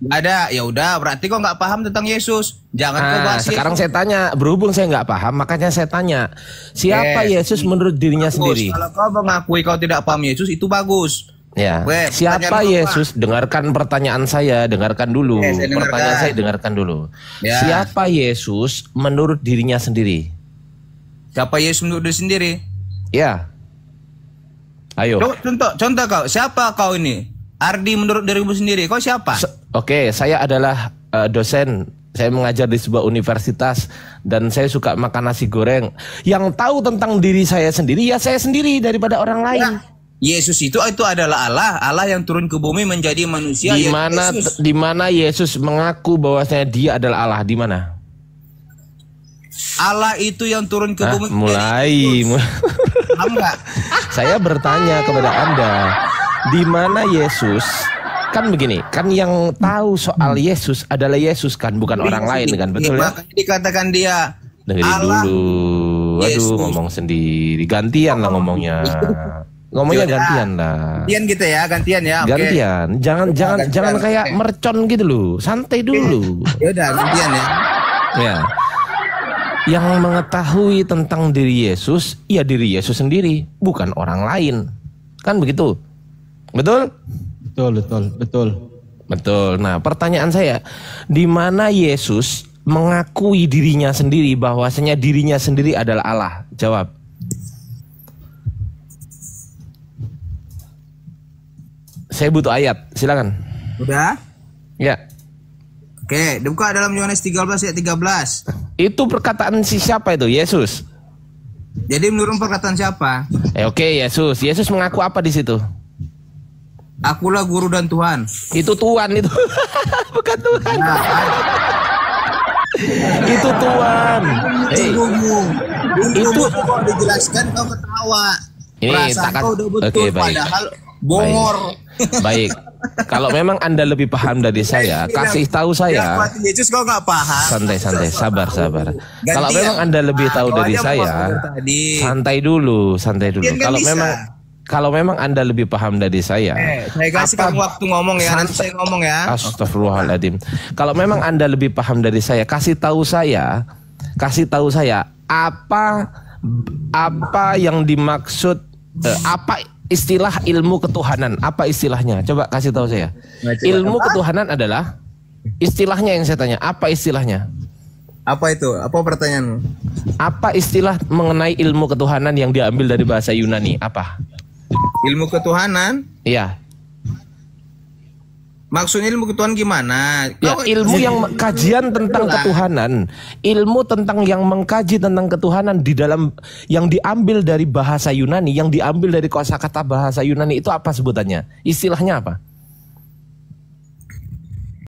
Nggak ada. Ya udah, berarti kau nggak paham tentang Yesus. Jangan kau bahas sekarang Yesus. saya tanya, berhubung saya nggak paham, makanya saya tanya, siapa Yesus menurut dirinya sendiri? Kalau kau mengakui kau tidak paham Yesus, itu bagus. Ya. Siapa Yesus? Dengarkan pertanyaan saya, dengarkan dulu. Pertanyaan saya dengarkan dulu. Ya. Siapa Yesus menurut dirinya sendiri? Siapa Yesus menurut diri sendiri? Ya. Ayo. Contoh kau, siapa kau ini? Ardi menurut dirimu sendiri, kau siapa? Oke, saya adalah dosen. Saya mengajar di sebuah universitas dan saya suka makan nasi goreng. Yang tahu tentang diri saya sendiri ya saya sendiri daripada orang lain. Yesus itu adalah Allah yang turun ke bumi menjadi manusia. Di mana Yesus mengaku bahwasanya dia adalah Allah? Di mana? Allah itu yang turun ke bumi. Mulai. Saya bertanya kepada Anda, di mana Yesus? Kan begini, kan yang tahu soal Yesus adalah Yesus kan, bukan orang lain kan, betul ya? Makanya dikatakan dia dengerin dulu. Waduh, Yesus. ngomong sendiri, gantian lah ngomongnya. Ngomongnya gantian lah. Gantian gitu ya, gantian ya. Gantian, jangan kayak mercon gitu loh, santai dulu. Ya udah, gantian ya. Ya. Yang mengetahui tentang diri Yesus, ya diri Yesus sendiri, bukan orang lain. Kan begitu? Betul? Betul. Nah, pertanyaan saya, di mana Yesus mengakui dirinya sendiri bahwasanya dirinya sendiri adalah Allah? Jawab. Saya butuh ayat, silakan. Udah? Ya. Oke, dibuka dalam Yohanes 13 ayat 13. Itu perkataan si siapa itu? Yesus. Jadi menurut perkataan siapa? Oke, Yesus. Yesus mengaku apa di situ? Akulah guru dan Tuhan. Itu Tuhan itu. Bukan Tuhan. Itu Tuhan. Itu kok dijelaskan kau ketawa. Ini Perasaan kau udah betul, padahal bongor. Baik. Kalau memang Anda lebih paham dari saya, kasih tahu saya. Yesus kau nggak paham. Santai, sabar. Kalau memang Anda lebih tahu dari saya, santai dulu. Kalau memang Anda lebih paham dari saya, saya kasih kamu waktu ngomong ya, nanti saya ngomong ya. Astagfirullahaladzim. Kalau memang Anda lebih paham dari saya, kasih tahu saya apa yang dimaksud, apa istilah ilmu ketuhanan, apa istilahnya? Coba kasih tahu saya. Ilmu ketuhanan adalah istilahnya yang saya tanya. Apa istilahnya? Apa itu? Apa pertanyaanmu? Apa istilah mengenai ilmu ketuhanan yang diambil dari bahasa Yunani? Apa? Ilmu ketuhanan? Iya. Maksudnya ilmu ketuhanan gimana? Ya, ilmu yang kajian tentang ketuhanan, ilmu tentang yang mengkaji tentang ketuhanan di dalam yang diambil dari bahasa Yunani, yang diambil dari kosakata bahasa Yunani itu apa sebutannya? Istilahnya apa?